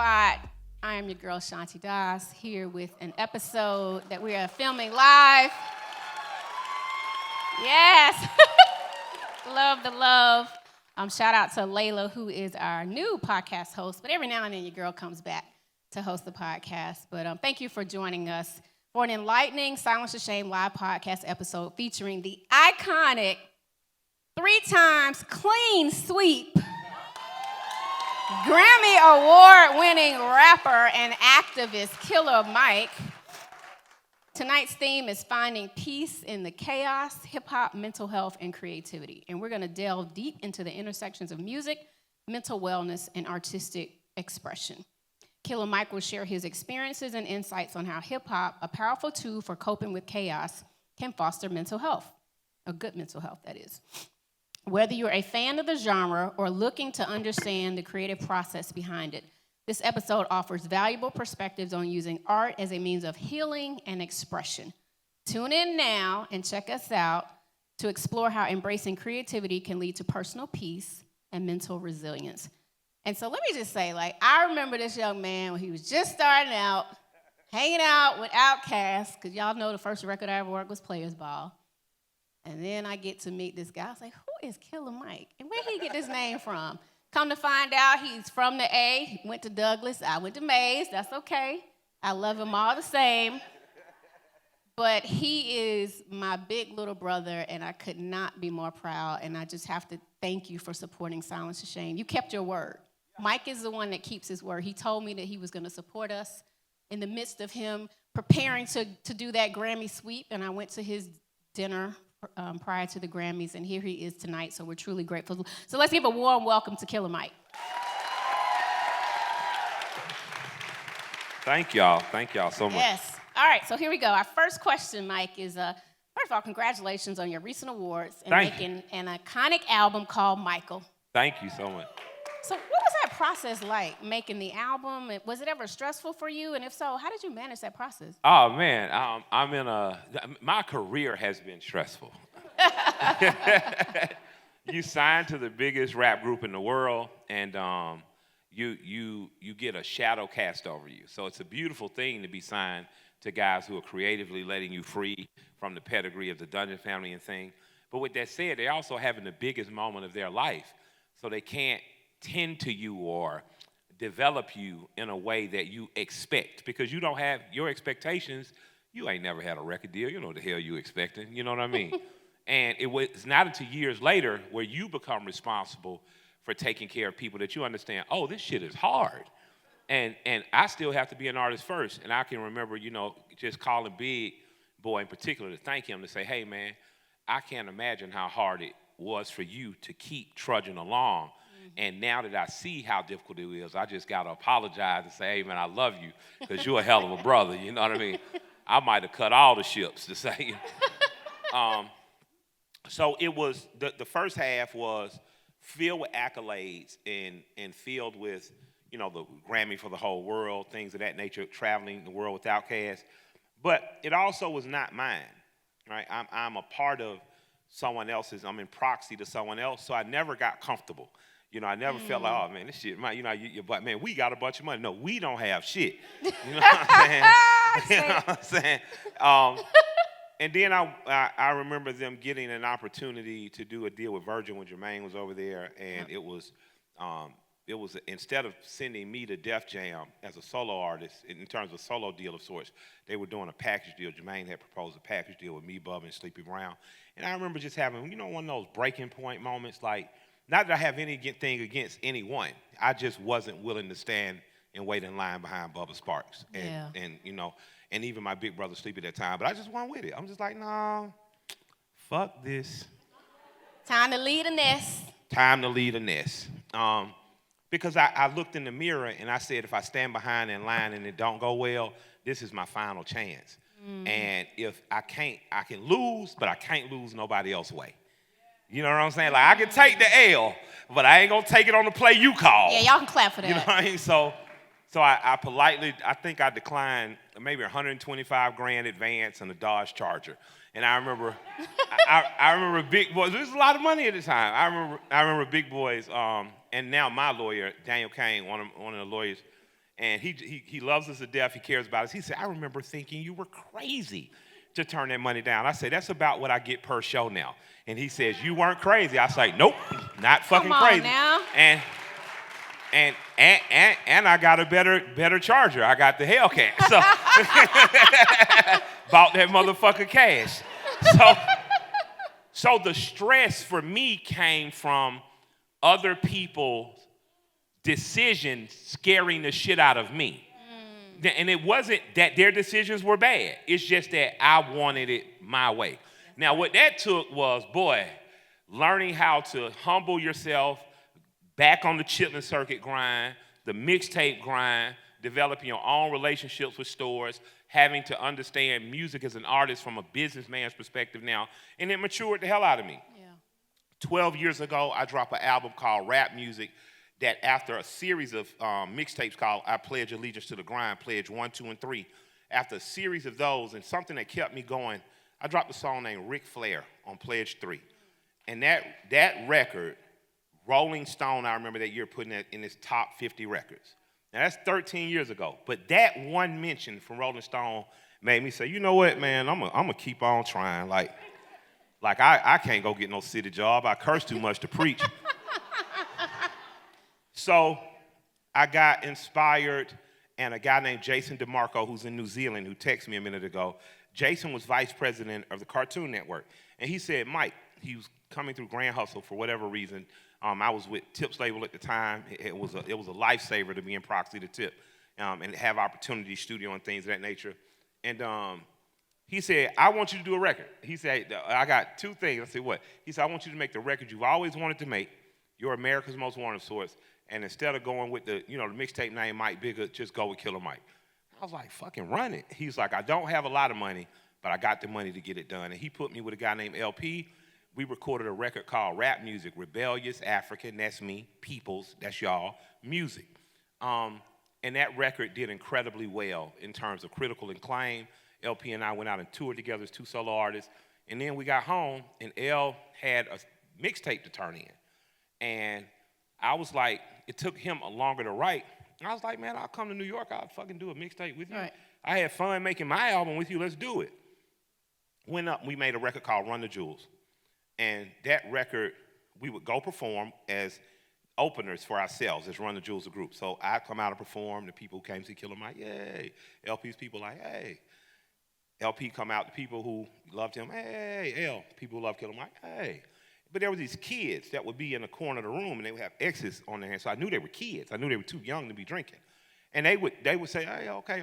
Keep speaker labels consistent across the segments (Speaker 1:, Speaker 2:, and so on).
Speaker 1: Spot. I am your girl, Shanti Das, here with an episode that we are filming live. Yes. Love the love. Shout out to Layla, who is our new podcast host, but every now and then your girl comes back to host the podcast. But thank you for joining us for an enlightening Silence to Shame live podcast episode featuring the iconic 3 times clean sweep Grammy award-winning rapper and activist Killer Mike. Tonight's theme is finding peace in the chaos, hip-hop, mental health, and creativity. And we're going to delve deep into the intersections of music, mental wellness, and artistic expression. Killer Mike will share his experiences and insights on how hip-hop, a powerful tool for coping with chaos, can foster mental health, a good mental health, that is. Whether you're a fan of the genre or looking to understand the creative process behind it, this episode offers valuable perspectives on using art as a means of healing and expression. Tune in now and check us out to explore how embracing creativity can lead to personal peace and mental resilience. And so let me just say, I remember this young man when he was just starting out, hanging out with Outkast, because y'all know the first record I ever worked was Players Ball. And then I get to meet this guy. I was like, who is Killer Mike? And where did he get this name from? Come to find out, he's from the A. He went to Douglas. I went to Mays. That's okay. I love him all the same. But he is my big little brother, and I could not be more proud. And I just have to thank you for supporting Silence to Shame. You kept your word. Mike is the one that keeps his word. He told me that he was going to support us in the midst of him preparing to do that Grammy sweep, and I went to his dinner prior to the Grammys, and here he is tonight, so we're truly grateful. So let's give a warm welcome to Killer Mike.
Speaker 2: Thank y'all so much.
Speaker 1: Yes. All right, so here we go. Our first question, Mike, is first of all, congratulations on your recent awards and making an iconic album called Michael.
Speaker 2: Thank you so much.
Speaker 1: So what was that process like, making the album? Was it ever stressful for you? And if so, how did you manage that process?
Speaker 2: Oh, man, my career has been stressful. You sign to the biggest rap group in the world, and you get a shadow cast over you. So it's a beautiful thing to be signed to guys who are creatively letting you free from the pedigree of the Dungeon family and thing. But with that said, they're also having the biggest moment of their life, so they can't tend to you or develop you in a way that you expect, because you don't have your expectations. You ain't never had a record deal. You know what the hell you expecting. You know what I mean? And it's not until years later where you become responsible for taking care of people that you understand, oh, this shit is hard. And I still have to be an artist first. And I can remember, just calling Big Boy in particular to thank him, to say, hey, man, I can't imagine how hard it was for you to keep trudging along. And now that I see how difficult it is, I just got to apologize and say, hey, man, I love you, because you're a hell of a brother. You know what I mean? I might have cut all the ships to say. So it was, the first half was filled with accolades and filled with, the Grammy for the whole world, things of that nature, traveling the world with Outkast. But it also was not mine, right? I'm a part of someone else's. I'm in proxy to someone else, so I never got comfortable. I never felt like, oh, man, this shit, but man, we got a bunch of money. No, we don't have shit. You know what I'm saying? You know what I'm saying? And then I remember them getting an opportunity to do a deal with Virgin when Jermaine was over there, and it was instead of sending me to Def Jam as a solo artist, in terms of a solo deal of sorts, they were doing a package deal. Jermaine had proposed a package deal with me, Bub, and Sleepy Brown. And I remember just having, one of those breaking point moments, like, not that I have anything against anyone. I just wasn't willing to stand and wait in line behind Bubba Sparks. And even my big brother Sleepy at that time. But I just went with it. I'm just like, no, fuck this.
Speaker 1: Time to lead a nest.
Speaker 2: Time to lead a nest. Because I looked in the mirror and I said, if I stand behind in line and it don't go well, this is my final chance. And if I can lose, but I can't lose nobody else's way. You know what I'm saying? Like, I can take the L, but I ain't going to take it on the play you call.
Speaker 1: Yeah, y'all can clap for that.
Speaker 2: You know what I mean? So I politely, I think I declined maybe $125,000 advance on the Dodge Charger. And I remember, I remember Big Boys. There was a lot of money at the time. I remember Big Boys, and now my lawyer, Daniel Kane, one of the lawyers And he loves us to death. He cares about us. He said, I remember thinking you were crazy to turn that money down. I said, that's about what I get per show now. And he says, you weren't crazy. I was like, nope, not fucking crazy.
Speaker 1: Come on now.
Speaker 2: And I got a better charger. I got the Hellcat. So bought that motherfucker cash. So the stress for me came from other people's decisions scaring the shit out of me. And it wasn't that their decisions were bad. It's just that I wanted it my way. Now, what that took was, boy, learning how to humble yourself, back on the chitlin circuit grind, the mixtape grind, developing your own relationships with stores, having to understand music as an artist from a businessman's perspective now, and it matured the hell out of me.
Speaker 1: Yeah.
Speaker 2: 12 years ago, I dropped an album called Rap Music that after a series of mixtapes called I Pledge Allegiance to the Grind, Pledge 1, 2, and 3, after a series of those and something that kept me going, I dropped a song named Ric Flair on Pledge 3. And that record, Rolling Stone, I remember that year putting it in its top 50 records. Now, that's 13 years ago. But that one mention from Rolling Stone made me say, you know what, man, I'm going to keep on trying. Like I can't go get no city job. I curse too much to preach. So I got inspired, and a guy named Jason DeMarco, who's in New Zealand, who texted me a minute ago. Jason was vice president of the Cartoon Network. And he said, Mike, he was coming through Grand Hustle for whatever reason. I was with Tip's label at the time. It was a lifesaver to be in proxy to Tip and have opportunity studio and things of that nature. And he said, I want you to do a record. He said, I got two things. I said, what? He said, I want you to make the record you've always wanted to make. You're America's Most Wanted of sorts. And instead of going with the mixtape name Mike Bigger, just go with Killer Mike. I was like, fucking run it. He's like, I don't have a lot of money, but I got the money to get it done. And he put me with a guy named LP. We recorded a record called Rap Music, Rebellious African, that's me, Peoples, that's y'all, music. And that record did incredibly well in terms of critical acclaim. LP and I went out and toured together as two solo artists. And then we got home, and L had a mixtape to turn in. And I was like, it took him longer to write. And I was like, man, I'll come to New York, I'll fucking do a mixtape with you.
Speaker 1: Right.
Speaker 2: I had fun making my album with you, let's do it. Went up, we made a record called Run the Jewels. And that record, we would go perform as openers for ourselves, as Run the Jewels, the group. So I'd come out and perform, the people who came to see Killer Mike, yay. LP's people like, hey. LP come out, the people who loved him, hey. L, people who love Killer Mike, hey. But there were these kids that would be in the corner of the room, and they would have X's on their hands. So I knew they were kids. I knew they were too young to be drinking. And they would say, hey, okay,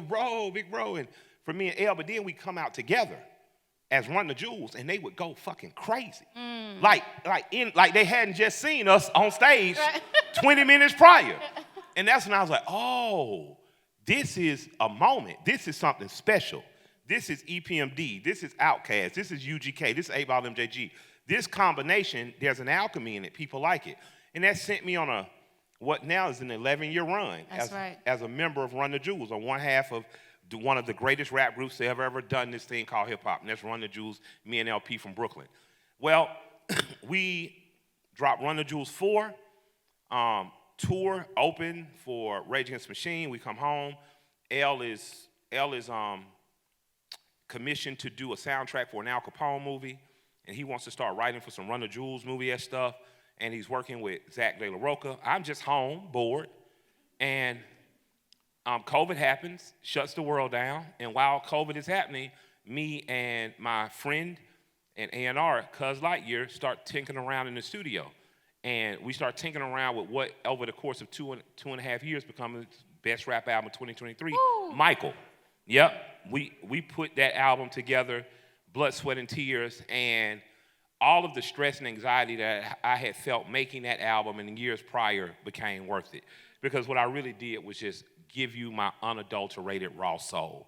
Speaker 2: bro, big bro. And for me and L, but then we come out together as Run the Jewels, and they would go fucking crazy. Like they hadn't just seen us on stage 20 minutes prior. And that's when I was like, oh, this is a moment. This is something special. This is EPMD. This is Outkast. This is UGK. This is 8 Ball MJG. This combination, there's an alchemy in it. People like it. And that sent me on what now is an 11-year run as a member of Run the Jewels, on one half of one of the greatest rap groups that have ever done this thing called hip-hop, and that's Run the Jewels, me and LP from Brooklyn. Well, we dropped Run the Jewels 4, tour open for Rage Against the Machine. We come home. L is commissioned to do a soundtrack for an Al Capone movie, and he wants to start writing for some Run the Jewels movie-esque stuff, and he's working with Zach De La Rocha. I'm just home, bored, and COVID happens, shuts the world down, and while COVID is happening, me and my friend and A&R, Cuz Lightyear, start tinkering around in the studio. And we start tinkering around with what, over the course of two and a half years, become the best rap album of 2023, Ooh. Michael. Yep, we put that album together, blood, sweat, and tears, and all of the stress and anxiety that I had felt making that album in the years prior became worth it. Because what I really did was just give you my unadulterated raw soul.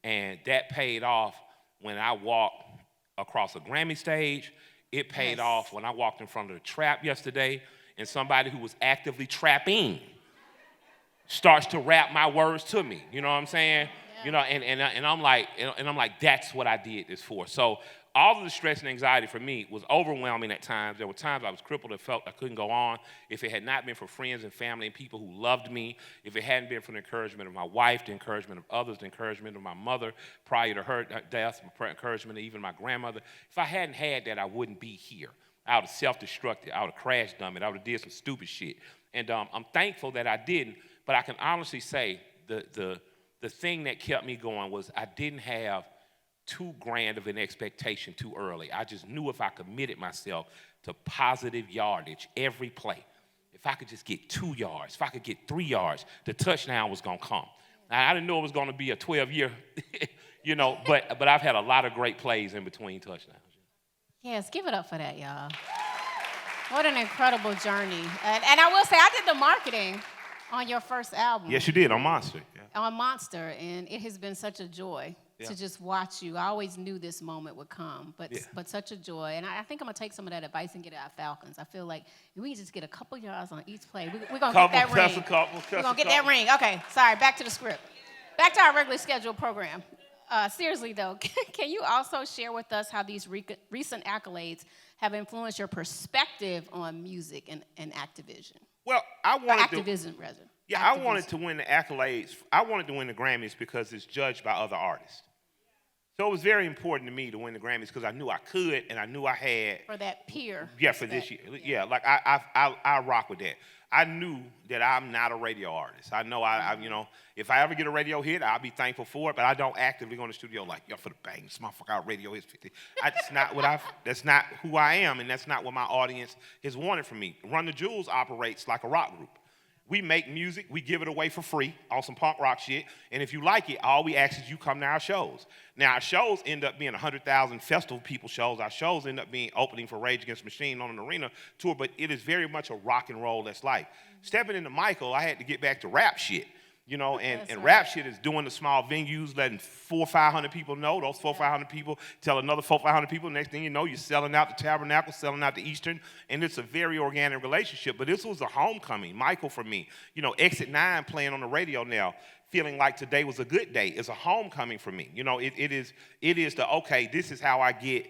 Speaker 2: And that paid off when I walked across a Grammy stage. It paid off when I walked in front of the trap yesterday, and somebody who was actively trapping starts to rap my words to me. You know what I'm saying? Yeah. And I'm like, that's what I did this for. So all of the stress and anxiety for me was overwhelming at times. There were times I was crippled and felt I couldn't go on. If it had not been for friends and family and people who loved me, if it hadn't been for the encouragement of my wife, the encouragement of others, the encouragement of my mother prior to her death, the encouragement of even my grandmother, if I hadn't had that, I wouldn't be here. I would have self-destructed. I would have crash dummied. I would have did some stupid shit. And I'm thankful that I didn't, but I can honestly say the thing that kept me going was I didn't have too grand of an expectation too early. I just knew if I committed myself to positive yardage every play, if I could just get 2 yards, if I could get 3 yards, the touchdown was going to come. Now, I didn't know it was going to be a 12-year, but I've had a lot of great plays in between touchdowns.
Speaker 1: Yes, give it up for that, y'all. What an incredible journey. And I will say, I did the marketing on your first album.
Speaker 2: Yes, you did, on Monster. Yeah.
Speaker 1: On Monster, and it has been such a joy to just watch you. I always knew this moment would come, but such a joy. And I think I'm going to take some of that advice and get it out of Falcons. I feel like if we can just get a couple yards on each play, we're going to get that ring. We're going to get that ring. Okay, sorry, back to the script. Back to our regularly scheduled program. Seriously, though, can you also share with us how these recent accolades have influenced your perspective on music and activism?
Speaker 2: Well, I wanted
Speaker 1: activism, rather.
Speaker 2: Yeah,
Speaker 1: activism.
Speaker 2: I wanted to win the accolades. I wanted to win the Grammys because it's judged by other artists. So it was very important to me to win the Grammys because I knew I could and I knew I had.
Speaker 1: For that peer.
Speaker 2: Yeah, for this year. Yeah, like I rock with that. I knew that I'm not a radio artist. I know if I ever get a radio hit, I'll be thankful for it, but I don't actively go in the studio like, yo, for the bang, this motherfucker out radio hits 50. That's not who I am, and that's not what my audience has wanted from me. Run the Jewels operates like a rock group. We make music, we give it away for free, on some punk rock shit, and if you like it, all we ask is you come to our shows. Now, our shows end up being 100,000 festival people shows. Our shows end up being opening for Rage Against the Machine on an arena tour, but it is very much a rock and roll that's life. Stepping into Michael, I had to get back to rap shit. And rap shit is doing the small venues, letting 400 or 500 people know. Those 400 or 500 people tell another 400 or 500 people. Next thing you know, you're selling out the Tabernacle, selling out the Eastern, and it's a very organic relationship. But this was a homecoming, Michael, for me. Exit 9 playing on the radio now, feeling like today was a good day. It's a homecoming for me. It is this is how I get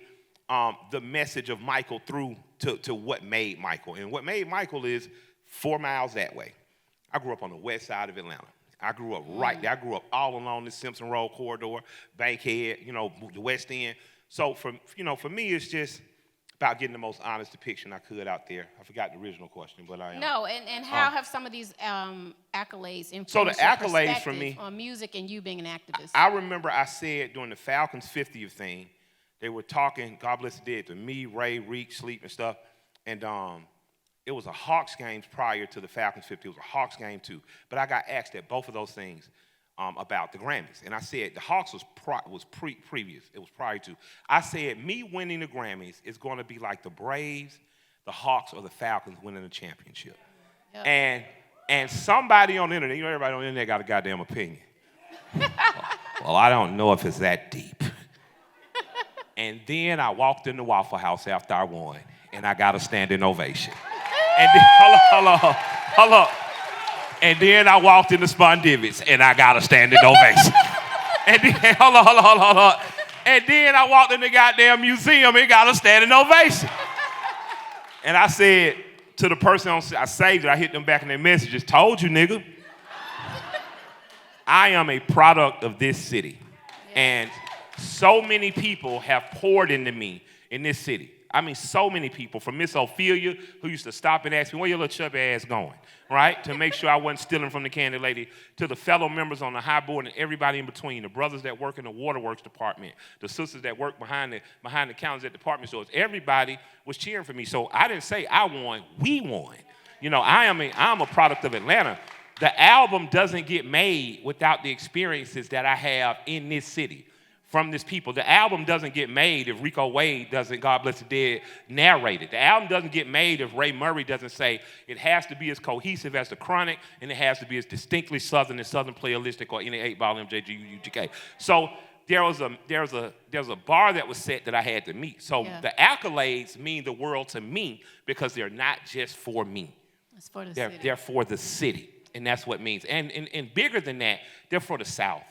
Speaker 2: the message of Michael through to what made Michael. And what made Michael is 4 miles that way. I grew up on the west side of Atlanta. I grew up right there. I grew up all along the Simpson Road corridor, Bankhead, the West End. So for me, it's just about getting the most honest depiction I could out there. I forgot the original question, but I am.
Speaker 1: No, and how have some of these accolades influenced
Speaker 2: so the
Speaker 1: your
Speaker 2: accolades for me
Speaker 1: on music and you being an activist?
Speaker 2: I remember I said during the Falcons 50th thing, they were talking, God bless the dead, to me, Ray, Reek, Sleep, and stuff, and it was a Hawks game prior to the Falcons 50. It was a Hawks game too. But I got asked at both of those things about the Grammys. And I said the Hawks was previous. It was prior to. I said me winning the Grammys is going to be like the Braves, the Hawks, or the Falcons winning the championship. Yep. And somebody on the internet, everybody on the internet got a goddamn opinion. Well, I don't know if it's that deep. And then I walked in the Waffle House after I won, and I got a standing ovation. And then, hold up. And then I walked into Spondivits, and I got a standing ovation. And then, hold on. And then I walked in the goddamn museum and got a standing ovation. And I said to the person, I saved it, I hit them back in their messages, told you, nigga. I am a product of this city. And so many people have poured into me in this city. I mean, so many people, from Miss Ophelia, who used to stop and ask me, where your little chubby ass going, right? To make sure I wasn't stealing from the candy lady, to the fellow members on the high board and everybody in between, the brothers that work in the waterworks department, the sisters that work behind the counters at department stores. Everybody was cheering for me. So I didn't say I won, we won. I'm a product of Atlanta. The album doesn't get made without the experiences that I have in this city. From this people. The album doesn't get made if Rico Wade doesn't, God bless the dead, narrate it. The album doesn't get made if Ray Murray doesn't say it has to be as cohesive as The Chronic and it has to be as distinctly Southern as Southern Playalistic or any 8-ball MJG. So there was a bar that was set that I had to meet. So the accolades mean the world to me because they're not just for me.
Speaker 1: It's for the city.
Speaker 2: They're for the city, and that's what it means. And bigger than that, they're for the South.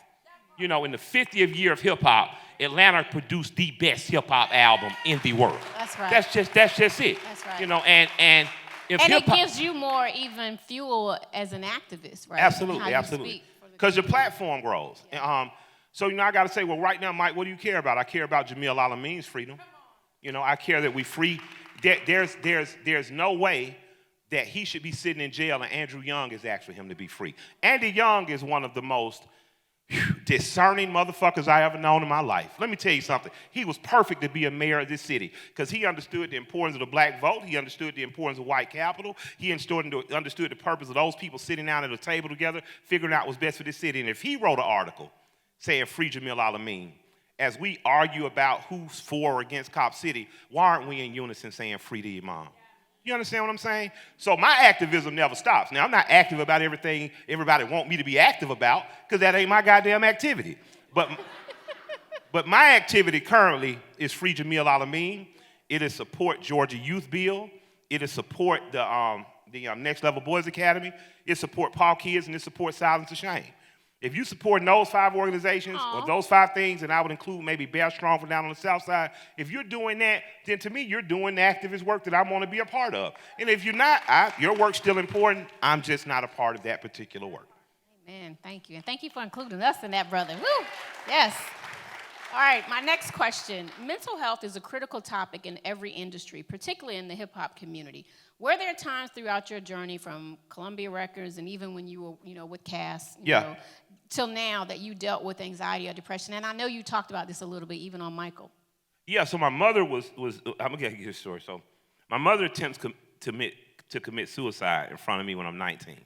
Speaker 2: You know, in the 50th year of hip hop, Atlanta produced the best hip hop album in the world.
Speaker 1: That's right.
Speaker 2: That's just it.
Speaker 1: That's right.
Speaker 2: You know, and if
Speaker 1: and it
Speaker 2: hip-hop,
Speaker 1: gives you more even fuel as an activist, right?
Speaker 2: Absolutely. Because your platform grows.
Speaker 1: Yeah.
Speaker 2: So, you know, I got to say, well, right now, Mike, what do you care about? I care about Jamil Al-Amin's freedom. You know, I care that we free. There's no way that he should be sitting in jail and Andrew Young is asking him to be free. Andy Young is one of the most discerning motherfuckers I ever known in my life. Let me tell you something. He was perfect to be a mayor of this city because he understood the importance of the black vote. He understood the importance of white capital. He understood the purpose of those people sitting down at a table together, figuring out what's best for this city. And if he wrote an article saying free Jamil Al-Amin, as we argue about who's for or against Cop City, why aren't we in unison saying free the imam? You understand what I'm saying? So my activism never stops. Now, I'm not active about everything everybody want me to be active about because that ain't my goddamn activity. But my activity currently is free Jamil Al-Amin. It is support Georgia Youth Bill. It is support the Next Level Boys Academy. It support Paul Kids, and it supports Silence of Shame. If you support those 5 organizations or those 5 things, and I would include maybe Bear Strong from down on the south side, if you're doing that, then to me, you're doing the activist work that I want to be a part of. And if you're not, your work's still important. I'm just not a part of that particular work.
Speaker 1: Amen. Thank you. And thank you for including us in that, brother. Woo! Yes. All right, my next question. Mental health is a critical topic in every industry, particularly in the hip-hop community. Were there times throughout your journey from Columbia Records and even when you were, with Cass, till now that you dealt with anxiety or depression? And I know you talked about this a little bit, even on Michael.
Speaker 2: Yeah, so my mother was I'm going to get you a story. So my mother attempts to commit suicide in front of me when I'm 19.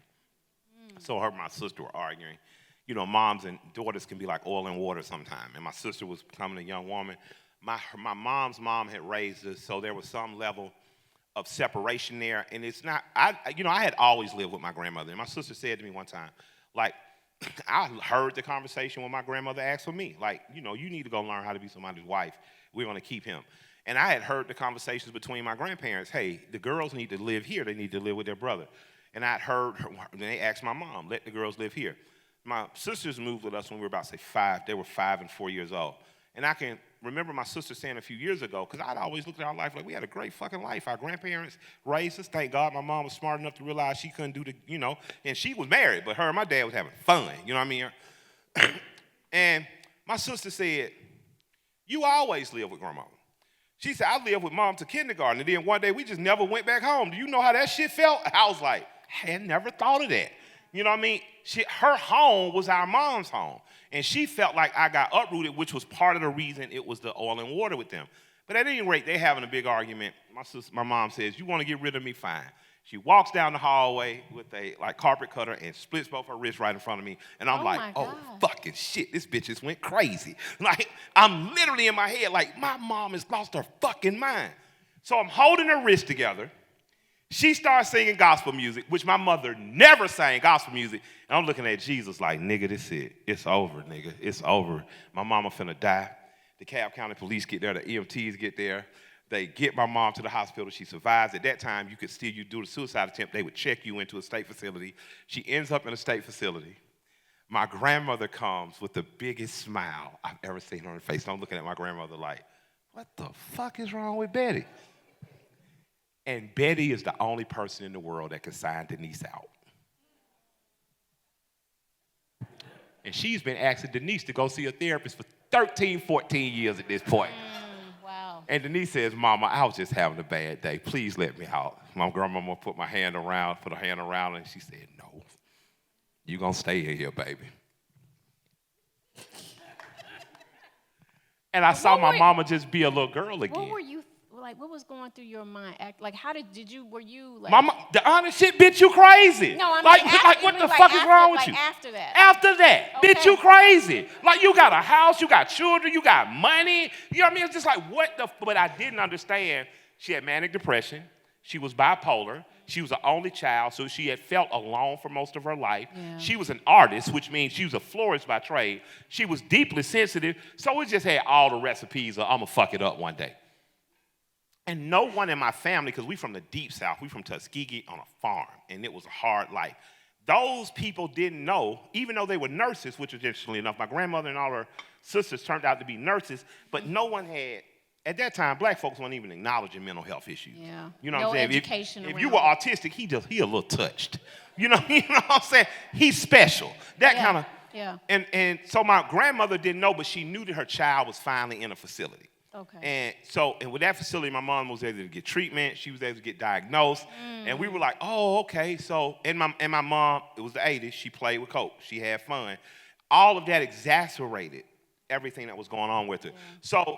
Speaker 2: So her and my sister were arguing. You know, moms and daughters can be like oil and water sometimes. And my sister was becoming a young woman. My mom's mom had raised us, so there was some level of separation there. And it's not, I had always lived with my grandmother. And my sister said to me one time, like, I heard the conversation when my grandmother asked for me. Like, you need to go learn how to be somebody's wife. We're going to keep him. And I had heard the conversations between my grandparents. Hey, the girls need to live here. They need to live with their brother. And I'd heard her, they asked my mom, let the girls live here. My sisters moved with us when we were about, say, 5. They were 5 and 4 years old. And I can remember my sister saying a few years ago, because I'd always looked at our life like we had a great fucking life. Our grandparents raised us. Thank God my mom was smart enough to realize she couldn't do and she was married, but her and my dad was having fun. You know what I mean? And my sister said, you always live with grandma. She said, I lived with mom to kindergarten, and then one day we just never went back home. Do you know how that shit felt? I was like, I had never thought of that. You know what I mean? Her home was our mom's home. And she felt like I got uprooted, which was part of the reason it was the oil and water with them. But at any rate, they're having a big argument. My mom says, you want to get rid of me? Fine. She walks down the hallway with a carpet cutter and splits both her wrists right in front of me. And I'm like, oh, fucking shit, this bitch just went crazy. Like, I'm literally in my head like, my mom has lost her fucking mind. So I'm holding her wrist together. She starts singing gospel music, which my mother never sang gospel music. And I'm looking at Jesus like, nigga, this it. It's over, nigga. It's over. My mama finna die. The Cobb County Police get there. The EMTs get there. They get my mom to the hospital. She survives. At that time, you do the suicide attempt. They would check you into a state facility. She ends up in a state facility. My grandmother comes with the biggest smile I've ever seen on her face. And I'm looking at my grandmother like, what the fuck is wrong with Betty? And Betty is the only person in the world that can sign Denise out. And she's been asking Denise to go see a therapist for 13, 14 years at this point.
Speaker 1: Wow.
Speaker 2: And Denise says, Mama, I was just having a bad day. Please let me out. My grandmama put her hand around her, and she said, no, you're going to stay in here, baby. And I saw my mama just be a little girl again.
Speaker 1: What were you like? What was going through your mind? Like, were you like?
Speaker 2: Mama, the honest shit, bitch, you crazy.
Speaker 1: No, I mean,
Speaker 2: like what the fuck is wrong with you?
Speaker 1: After that.
Speaker 2: After that,
Speaker 1: okay.
Speaker 2: Bitch, you crazy. Like, you got a house, you got children, you got money. You know what I mean? It's just like, but I didn't understand. She had manic depression. She was bipolar. She was the only child, so she had felt alone for most of her life. Yeah. She was an artist, which means she was a florist by trade. She was deeply sensitive, so we just had all the recipes of I'm going to fuck it up one day. And no one in my family, because we from the deep south, we from Tuskegee on a farm, and it was a hard life. those people didn't know, even though they were nurses, which was interestingly enough, my grandmother and all her sisters turned out to be nurses, but no one had, at that time, black folks weren't even acknowledging mental health issues.
Speaker 1: Yeah.
Speaker 2: You know
Speaker 1: No
Speaker 2: what I'm saying?
Speaker 1: education
Speaker 2: If you
Speaker 1: around
Speaker 2: were
Speaker 1: it.
Speaker 2: autistic, he a little touched. You know what I'm saying? He's special. That
Speaker 1: Yeah,
Speaker 2: kind of.
Speaker 1: yeah.
Speaker 2: And so my grandmother didn't know, but she knew that her child was finally in a facility.
Speaker 1: Okay.
Speaker 2: And with that facility, my mom was able to get treatment. She was able to get diagnosed. And we were like, oh, okay. So, and my mom, it was the 80s. She played with coke. She had fun. All of that exacerbated everything that was going on with her.
Speaker 1: Yeah.
Speaker 2: So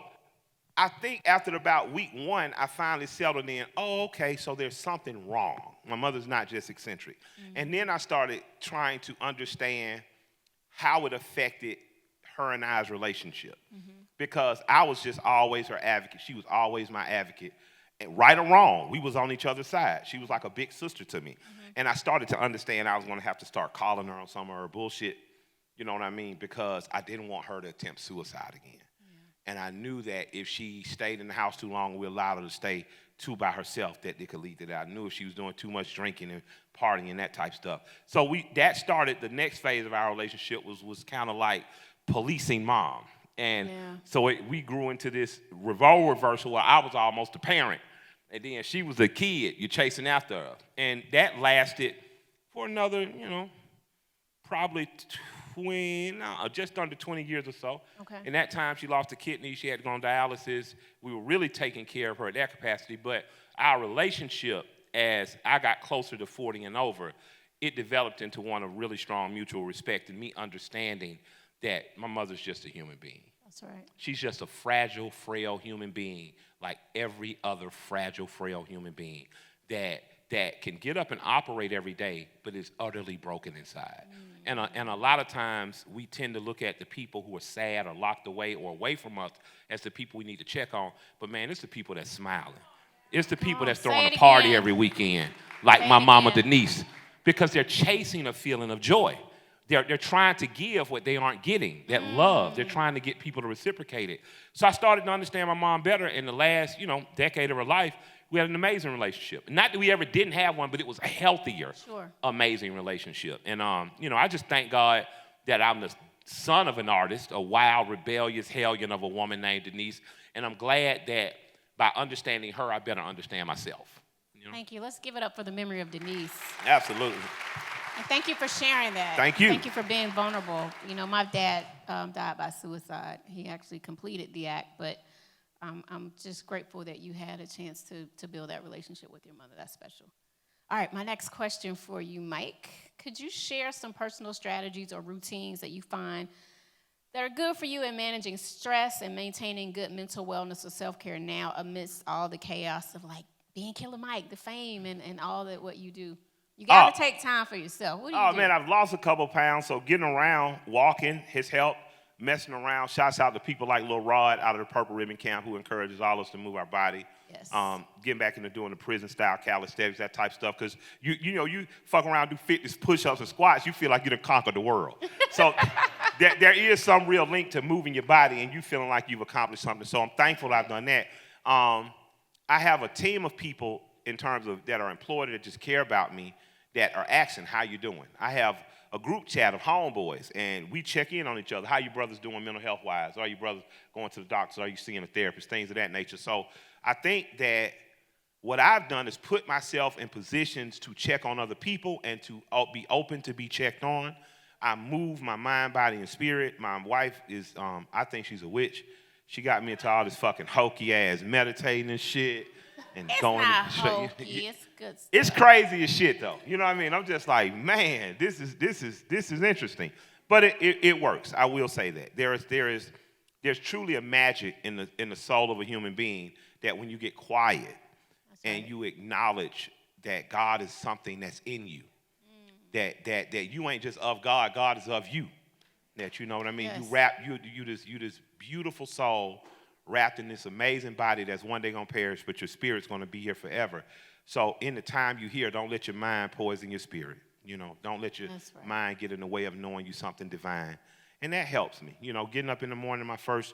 Speaker 2: I think after about week 1, I finally settled in, oh, okay, so there's something wrong. My mother's not just eccentric. And then I started trying to understand how it affected her and I's relationship. Because I was just always her advocate. She was always my advocate. And right or wrong, we was on each other's side. She was like a big sister to me. And I started to understand I was going to have to start calling her on some of her bullshit. You know what I mean? Because I didn't want her to attempt suicide again. And I knew that if she stayed in the house too long and we allowed her to stay too by herself, that it could lead to that. I knew if she was doing too much drinking and partying and that type stuff. So that started the next phase of our relationship was kind of like policing mom. And so we grew into this role reversal where I was almost the parent. And then she was the kid. You're chasing after her. And that lasted for another, probably just under 20 years or so.
Speaker 1: Okay.
Speaker 2: In that time, she lost a kidney. She had to go on dialysis. We were really taking care of her at that capacity. But our relationship, as I got closer to 40 and over, it developed into one of really strong mutual respect and me understanding that my mother's just a human being.
Speaker 1: That's right.
Speaker 2: She's just a fragile, frail human being like every other fragile, frail human being that can get up and operate every day, but is utterly broken inside. And a lot of times we tend to look at the people who are sad or locked away or away from us as the people we need to check on. But man, it's the people that's smiling. It's the people that's throwing a party every weekend, like my mama Denise, because they're chasing a feeling of joy. They're trying to give what they aren't getting, that love. They're trying to get people to reciprocate it. So I started to understand my mom better. In the last, decade of her life, we had an amazing relationship. Not that we ever didn't have one, but it was a healthier, amazing relationship. And, I just thank God that I'm the son of an artist, a wild, rebellious hellion of a woman named Denise. And I'm glad that by understanding her, I better understand myself.
Speaker 1: Thank you. Let's give it up for the memory of Denise.
Speaker 2: Absolutely.
Speaker 1: And thank you for sharing that.
Speaker 2: Thank you.
Speaker 1: Thank you for being vulnerable. My dad died by suicide. He actually completed the act, but I'm just grateful that you had a chance to build that relationship with your mother. That's special. All right, my next question for you, Mike. Could you share some personal strategies or routines that you find that are good for you in managing stress and maintaining good mental wellness or self-care now amidst all the chaos of being Killer Mike, the fame, and all that what you do? You got to take time for yourself. What do you do?
Speaker 2: Man, I've lost a couple pounds, so getting around, walking has helped. Messing around, shouts out to people like Lil Rod out of the Purple Ribbon Camp who encourages all of us to move our body.
Speaker 1: Yes.
Speaker 2: Getting back into doing the prison-style calisthenics, that type stuff, because you fuck around, do fitness push-ups and squats, you feel like you done conquered the world. So there is some real link to moving your body and you feeling like you've accomplished something. So I'm thankful I've done that. I have a team of people in terms of that are employed that just care about me that are asking, how you doing? I have a group chat of homeboys, and we check in on each other. How you brothers doing mental health-wise? Are you brothers going to the doctors? Are you seeing a therapist? Things of that nature. So I think that what I've done is put myself in positions to check on other people and to be open to be checked on. I move my mind, body, and spirit. My wife is, I think she's a witch. She got me into all this fucking hokey-ass meditating and shit. And
Speaker 1: it's
Speaker 2: going
Speaker 1: not hokey. It's good stuff.
Speaker 2: It's crazy as shit, though. You know what I mean? I'm just like, man, this is interesting. But it works. I will say that. There's truly a magic in the soul of a human being that when you get quiet and you acknowledge that God is something that's in you, that you ain't just of God, God is of you. That you know what I mean? Yes. You this beautiful soul wrapped in this amazing body that's one day going to perish, but your spirit's going to be here forever. So in the time you hear, don't let your mind poison your spirit. Don't let your mind get in the way of knowing you something divine. And that helps me. Getting up in the morning, my first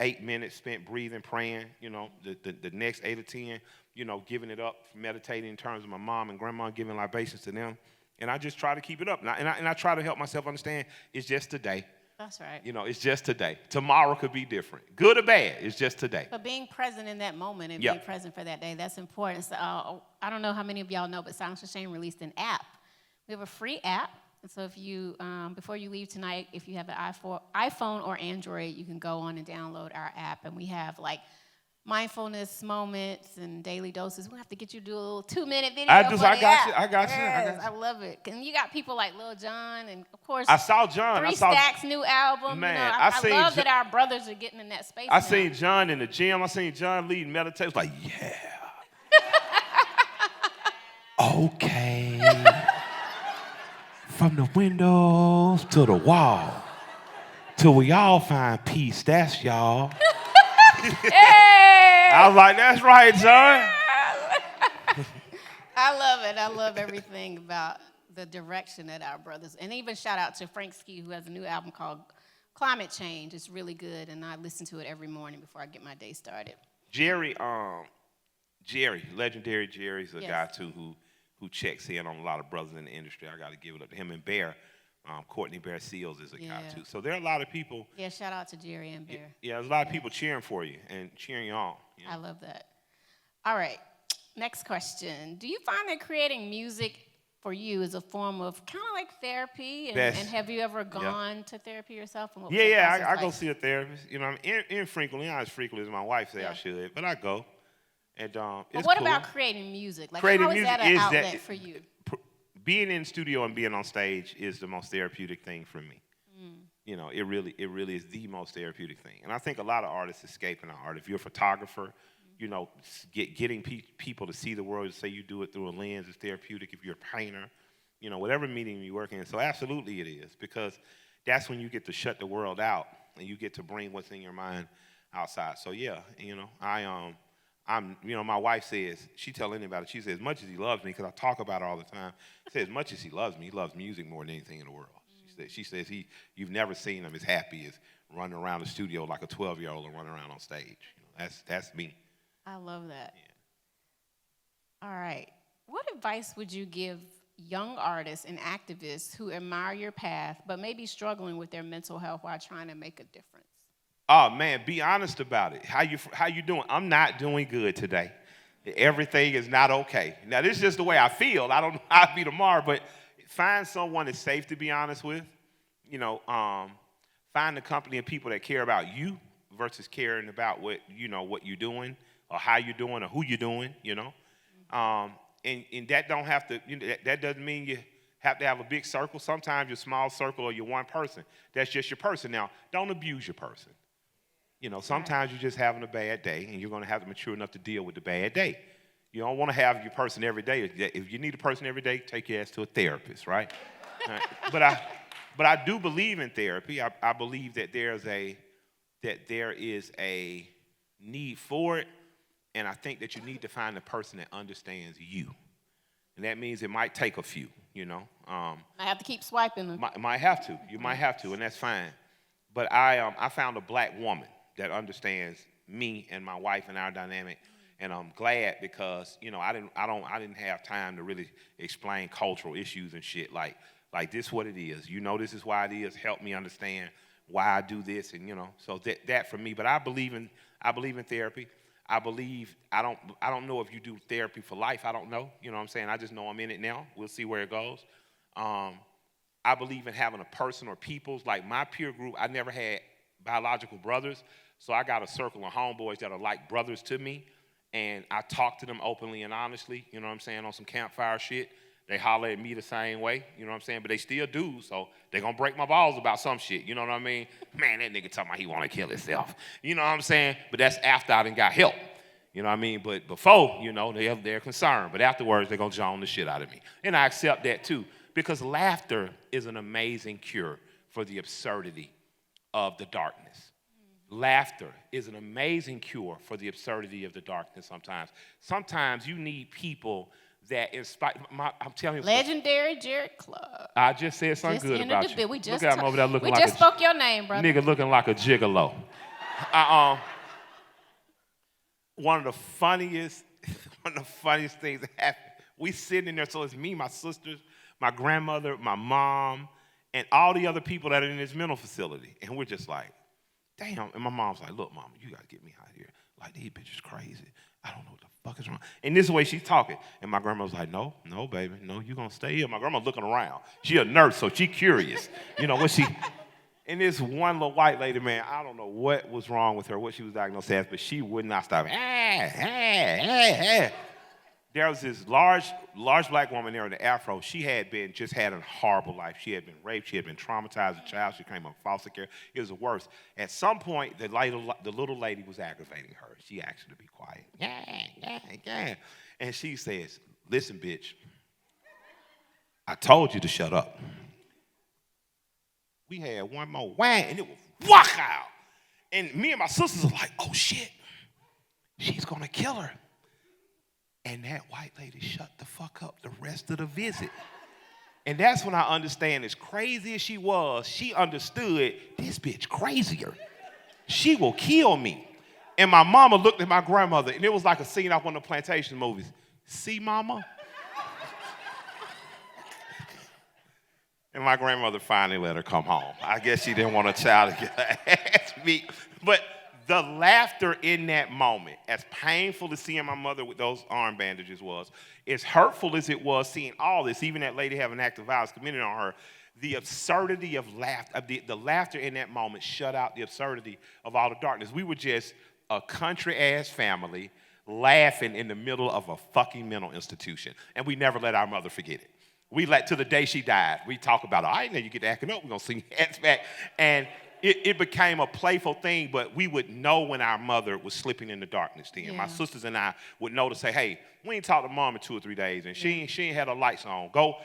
Speaker 2: 8 minutes spent breathing, praying. The next 8 or 10, giving it up, meditating in terms of my mom and grandma, giving libations to them. And I just try to keep it up. And I try to help myself understand it's just today.
Speaker 1: That's right.
Speaker 2: You know, it's just today. Tomorrow could be different. Good or bad, it's just today.
Speaker 1: But being present in that moment and being present for that day, that's important. So, I don't know how many of y'all know, but Silence for Shame released an app. We have a free app. And so if you, before you leave tonight, if you have an iPhone or Android, you can go on and download our app. And we have like mindfulness moments and daily doses. We'll have to get you to do a little 2-minute video.
Speaker 2: I got you.
Speaker 1: Yes, I love it. And you got people like Lil Jon, and of course,
Speaker 2: I saw John.
Speaker 1: Three Stacks' new album.
Speaker 2: Man,
Speaker 1: you know, I love that our brothers are getting in that space.
Speaker 2: I seen John in the gym. I seen John leading meditation. Like, yeah. Okay. From the windows to the wall, till we all find peace. That's y'all.
Speaker 1: Hey!
Speaker 2: I was like, that's right, John.
Speaker 1: I love it. I love everything about the direction that our brothers, and even shout out to Frank Ski, who has a new album called Climate Change. It's really good, and I listen to it every morning before I get my day started.
Speaker 2: Jerry, legendary Jerry's a guy too who checks in on a lot of brothers in the industry. I got to give it up to him. And Bear, Courtney Bear Seals is a guy too. So there are a lot of people.
Speaker 1: Yeah, shout out to Jerry and Bear.
Speaker 2: Yeah, there's a lot of people cheering for you and cheering you on. You know?
Speaker 1: I love that. All right, next question. Do you find that creating music for you is a form of kind of like therapy? And have you ever gone to therapy yourself? And what
Speaker 2: I go see a therapist. You know, infrequently, not as frequently as my wife say I should, but I go. And
Speaker 1: but what about creating music? Like, how is that an outlet for you?
Speaker 2: Being in the studio and being on stage is the most therapeutic thing for me. You know, it really is the most therapeutic thing. And I think a lot of artists escape in art. If you're a photographer, you know, getting people to see the world, say you do it through a lens is therapeutic. If you're a painter, you know, whatever medium you work in. So absolutely it is, because that's when you get to shut the world out and you get to bring what's in your mind outside. So yeah, you know, you know, my wife says, she tell anybody, she says, as much as he loves me, because I talk about it all the time, she says, as much as he loves me, he loves music more than anything in the world. She says you've never seen him as happy as running around the studio like a 12-year-old or running around on stage. You know, that's me.
Speaker 1: I love that. Yeah. All right. What advice would you give young artists and activists who admire your path but may be struggling with their mental health while trying to make a difference?
Speaker 2: Oh, man, be honest about it. How you doing? I'm not doing good today. Everything is not okay. Now, this is just the way I feel. I don't know how I'll be tomorrow, but find someone that's safe to be honest with. You know, find the company of people that care about you versus caring about what you're doing or how you're doing or who you're doing, you know. And that don't have to, you know, that doesn't mean you have to have a big circle. Sometimes your small circle or your one person, that's just your person. Now, don't abuse your person. You know, sometimes you're just having a bad day, and you're going to have to mature enough to deal with the bad day. You don't want to have your person every day. If you need a person every day, take your ass to a therapist, right? But I do believe in therapy. I believe that there is a need for it, and I think that you need to find a person that understands you, and that means it might take a few. You know,
Speaker 1: I have to keep swiping them.
Speaker 2: Might have to. You might have to, and that's fine. But I found a black woman that understands me and my wife and our dynamic, and I'm glad because, you know, I didn't have time to really explain cultural issues and shit like this what it is. You know, this is why it is. Help me understand why I do this, and you know, so that for me. But I believe in therapy. I don't know if you do therapy for life. I don't know. You know what I'm saying? I just know I'm in it now. We'll see where it goes. I believe in having a person or peoples. Like my peer group, I never had biological brothers, so I got a circle of homeboys that are like brothers to me, and I talk to them openly and honestly, you know what I'm saying, on some campfire shit. They holler at me the same way, you know what I'm saying, but they still do, so they gonna break my balls about some shit, you know what I mean? Man, that nigga talking about he wanna kill himself, you know what I'm saying? But that's after I done got help, you know what I mean? But before, you know, they're concerned, but afterwards, they're gonna jaw the shit out of me. And I accept that too, because laughter is an amazing cure for the absurdity of the darkness. Laughter is an amazing cure for the absurdity of the darkness sometimes. Sometimes you need people that inspire. I'm telling you.
Speaker 1: Legendary Jared Club.
Speaker 2: I just said something good about you.
Speaker 1: Look
Speaker 2: at him over there looking like
Speaker 1: we just spoke your name, brother.
Speaker 2: Nigga looking like a gigolo. One of the funniest things that happened. We sitting in there, so it's me, my sisters, my grandmother, my mom, and all the other people that are in this mental facility. And we're just like, damn. And my mom's like, look, mama, you got to get me out of here. Like, these bitches crazy. I don't know what the fuck is wrong. And this is the way she's talking. And my grandma's like, no, baby. No, you going to stay here. My grandma's looking around. She a nurse, so she curious. You know, what she... And this one little white lady, man, I don't know what was wrong with her, what she was diagnosed as, but she would not stop. There was this large black woman there in the afro. She had had a horrible life. She had been raped. She had been traumatized as a child. She came on foster care. It was the worst. At some point, the little lady was aggravating her. She asked her to be quiet. Yeah. And she says, listen, bitch, I told you to shut up. We had one more whang, and it was walk out. And me and my sisters are like, oh, shit, she's going to kill her. And that white lady shut the fuck up the rest of the visit. And that's when I understand, as crazy as she was, she understood this bitch crazier. She will kill me. And my mama looked at my grandmother, and it was like a scene out one of the Plantation movies. See, mama? And my grandmother finally let her come home. I guess she didn't want a child to get her ass beat. But the laughter in that moment, as painful as seeing my mother with those arm bandages was, as hurtful as it was seeing all this, even that lady having active violence committed on her, the absurdity of laughter, the laughter in that moment shut out the absurdity of all the darkness. We were just a country-ass family laughing in the middle of a fucking mental institution. And we never let our mother forget it. We let, to the day she died, we talk about, all right, now you get to acting up, we're going to sing hats back. And it became a playful thing, but we would know when our mother was slipping in the darkness then. Yeah. My sisters and I would know to say, hey, we ain't talked to mom in 2 or 3 days, and she ain't had her lights on. Go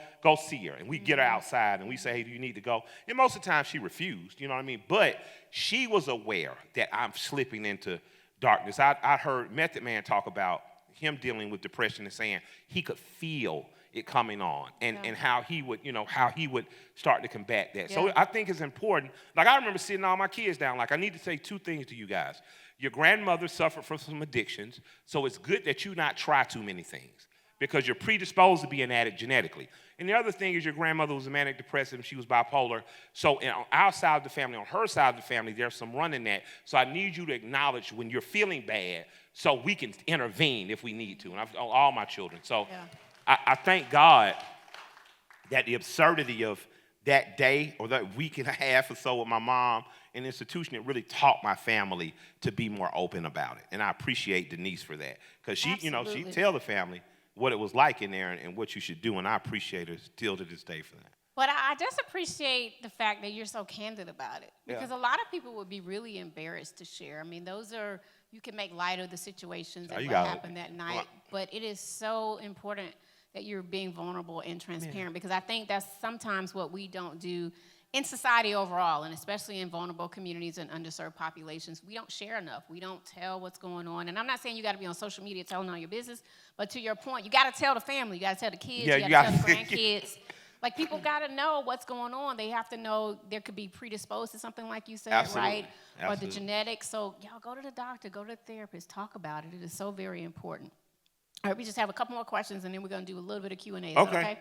Speaker 2: see her. And we get her outside, and we say, hey, do you need to go? And most of the time, she refused, you know what I mean? But she was aware that I'm slipping into darkness. I heard Method Man talk about him dealing with depression and saying he could feel it coming on, and how he would start to combat that. Yeah. So I think it's important. Like, I remember sitting all my kids down, like, I need to say 2 things to you guys. Your grandmother suffered from some addictions, so it's good that you not try too many things, because you're predisposed to be an addict genetically. And the other thing is your grandmother was a manic depressive, she was bipolar. So on our side of the family, on her side of the family, there's some run in that. So I need you to acknowledge when you're feeling bad so we can intervene if we need to. And all my children. So. Yeah. I thank God that the absurdity of that day or that week and a half or so with my mom in the institution, it really taught my family to be more open about it. And I appreciate Denise for that. Because she, she'd tell the family what it was like in there and what you should do. And I appreciate her still to this day for that.
Speaker 1: But I just appreciate the fact that you're so candid about it. Because a lot of people would be really embarrassed to share. I mean, you can make light of the situations and what happened that night. But it is so important that you're being vulnerable and transparent, because I think that's sometimes what we don't do in society overall, and especially in vulnerable communities and underserved populations. We don't share enough. We don't tell what's going on. And I'm not saying you got to be on social media telling all your business, but to your point, you got to tell the family. You got to tell the kids. You got to tell the grandkids. Like, people got to know what's going on. They have to know there could be predisposed to something like you said, right? Or the genetics. So y'all go to the doctor, go to the therapist, talk about it. It is so very important. All right, we just have a couple more questions, and then we're going to do a little bit of Q&A. Okay?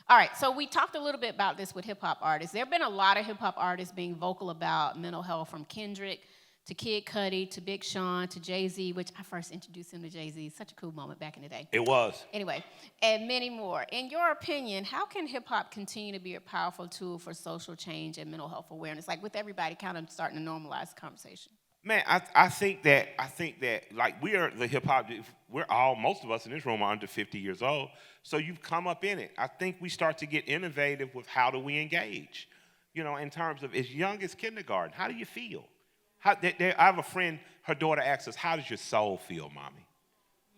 Speaker 1: All right, so we talked a little bit about this with hip-hop artists. There have been a lot of hip-hop artists being vocal about mental health, from Kendrick to Kid Cudi to Big Sean to Jay-Z, which I first introduced him to Jay-Z. Such a cool moment back in the day.
Speaker 2: It was.
Speaker 1: Anyway, and many more. In your opinion, how can hip-hop continue to be a powerful tool for social change and mental health awareness, like with everybody kind of starting to normalize the conversation?
Speaker 2: Man, I think that like, we are the hip hop. Most of us in this room are under 50 years old. So you've come up in it. I think we start to get innovative with how do we engage, in terms of as young as kindergarten. How do you feel? I have a friend. Her daughter asks us, "How does your soul feel, mommy?"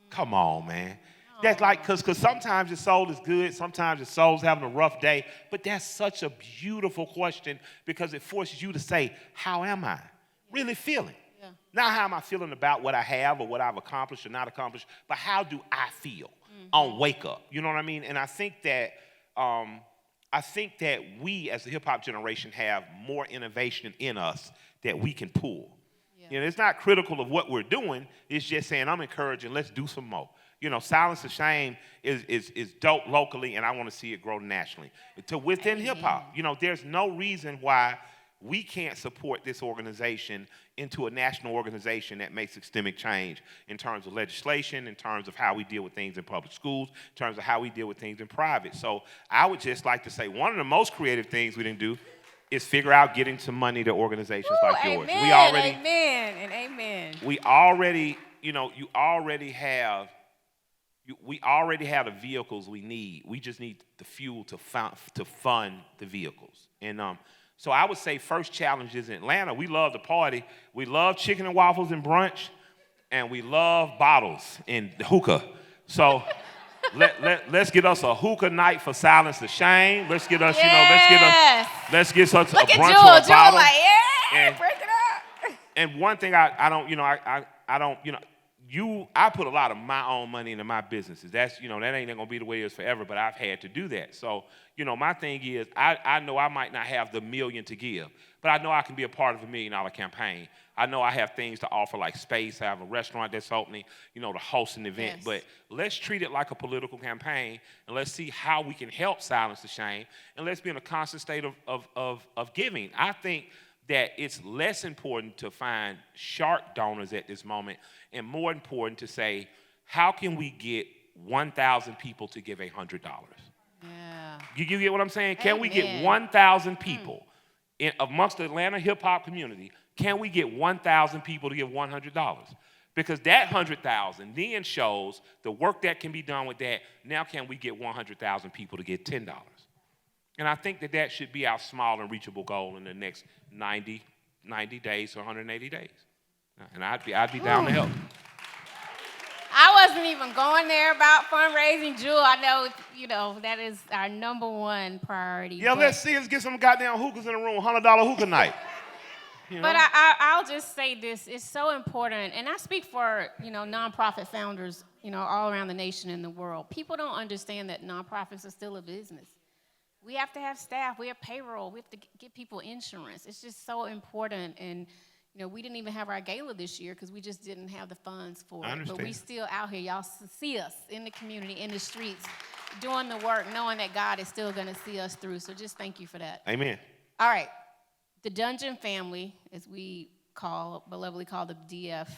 Speaker 2: Come on, man. That's like, because sometimes your soul is good, sometimes your soul's having a rough day. But that's such a beautiful question, because it forces you to say, "How am I really feeling?" Yeah. Not how am I feeling about what I have or what I've accomplished or not accomplished, but how do I feel on wake up? You know what I mean? And I think that we as the hip hop generation have more innovation in us that we can pull. Yeah. It's not critical of what we're doing. It's just saying, I'm encouraging, let's do some more. Silence the Shame is dope locally, and I want to see it grow nationally. To within hip hop, there's no reason why we can't support this organization into a national organization that makes systemic change in terms of legislation, in terms of how we deal with things in public schools, in terms of how we deal with things in private. So I would just like to say one of the most creative things we didn't do is figure out getting some money to organizations like yours.
Speaker 1: Amen, and amen.
Speaker 2: We already have the vehicles we need. We just need the fuel to fund the vehicles. And so I would say first challenge is in Atlanta. We love the party. We love chicken and waffles and brunch, and we love bottles and hookah. So let's get us a hookah night for Silence the Shame. Let's get us, let's get us a brunch or a bottle.
Speaker 1: Like, yeah, break it up.
Speaker 2: And one thing I put a lot of my own money into my businesses. That's, that ain't gonna be the way it is forever, but I've had to do that. So, my thing is, I know I might not have the million to give, but I know I can be a part of $1 million campaign. I know I have things to offer like space. I have a restaurant that's opening, to host an event. Yes. But let's treat it like a political campaign, and let's see how we can help silence the shame, and let's be in a constant state of giving. I think that it's less important to find shark donors at this moment and more important to say, how can we get 1,000 people to give $100?
Speaker 1: Yeah.
Speaker 2: You get what I'm saying? Can we get 1,000 people amongst the Atlanta hip-hop community, can we get 1,000 people to give $100? Because that 100,000 then shows the work that can be done with that. Now can we get 100,000 people to get $10? And I think that should be our small and reachable goal in the next 90 days to 180 days. And I'd be down to help.
Speaker 1: I wasn't even going there about fundraising, Jewel. I know, that is our number one priority.
Speaker 2: Yeah, let's get some goddamn hookahs in the room, $100 hookah night.
Speaker 1: But I'll just say this. It's so important, and I speak for, nonprofit founders, all around the nation and the world. People don't understand that nonprofits are still a business. We have to have staff. We have payroll. We have to get people insurance. It's just so important. And, we didn't even have our gala this year because we just didn't have the funds for it. But we still out here. Y'all see us in the community, in the streets, doing the work, knowing that God is still going to see us through. So just thank you for that.
Speaker 2: Amen.
Speaker 1: All right. The Dungeon family, as we belovedly call the DF,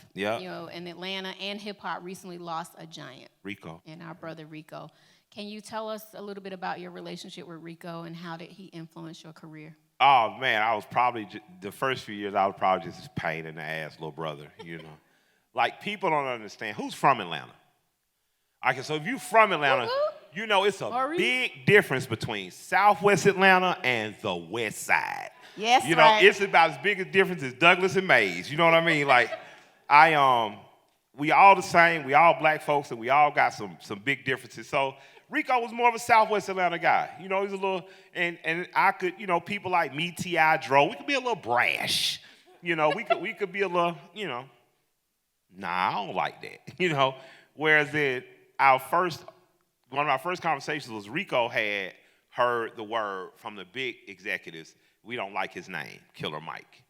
Speaker 1: in Atlanta and hip-hop recently lost a giant.
Speaker 2: Rico.
Speaker 1: And our brother Rico. Can you tell us a little bit about your relationship with Rico and how did he influence your career?
Speaker 2: Oh, man, I was probably, the first few years, I was probably just a pain in the ass little brother, Like, people don't understand. Who's from Atlanta? Okay, so if you're from Atlanta, it's a big difference between Southwest Atlanta and the West Side.
Speaker 1: Yes,
Speaker 2: it's about as big a difference as Douglas and Mays. You know what I mean? Like, we all the same. We all black folks, and we all got some big differences. So Rico was more of a Southwest Atlanta guy. He's a little, and I could, people like me, T.I. Dro, we could be a little brash. We could be a little, nah, I don't like that. Whereas one of our first conversations was Rico had heard the word from the big executives, we don't like his name, Killer Mike.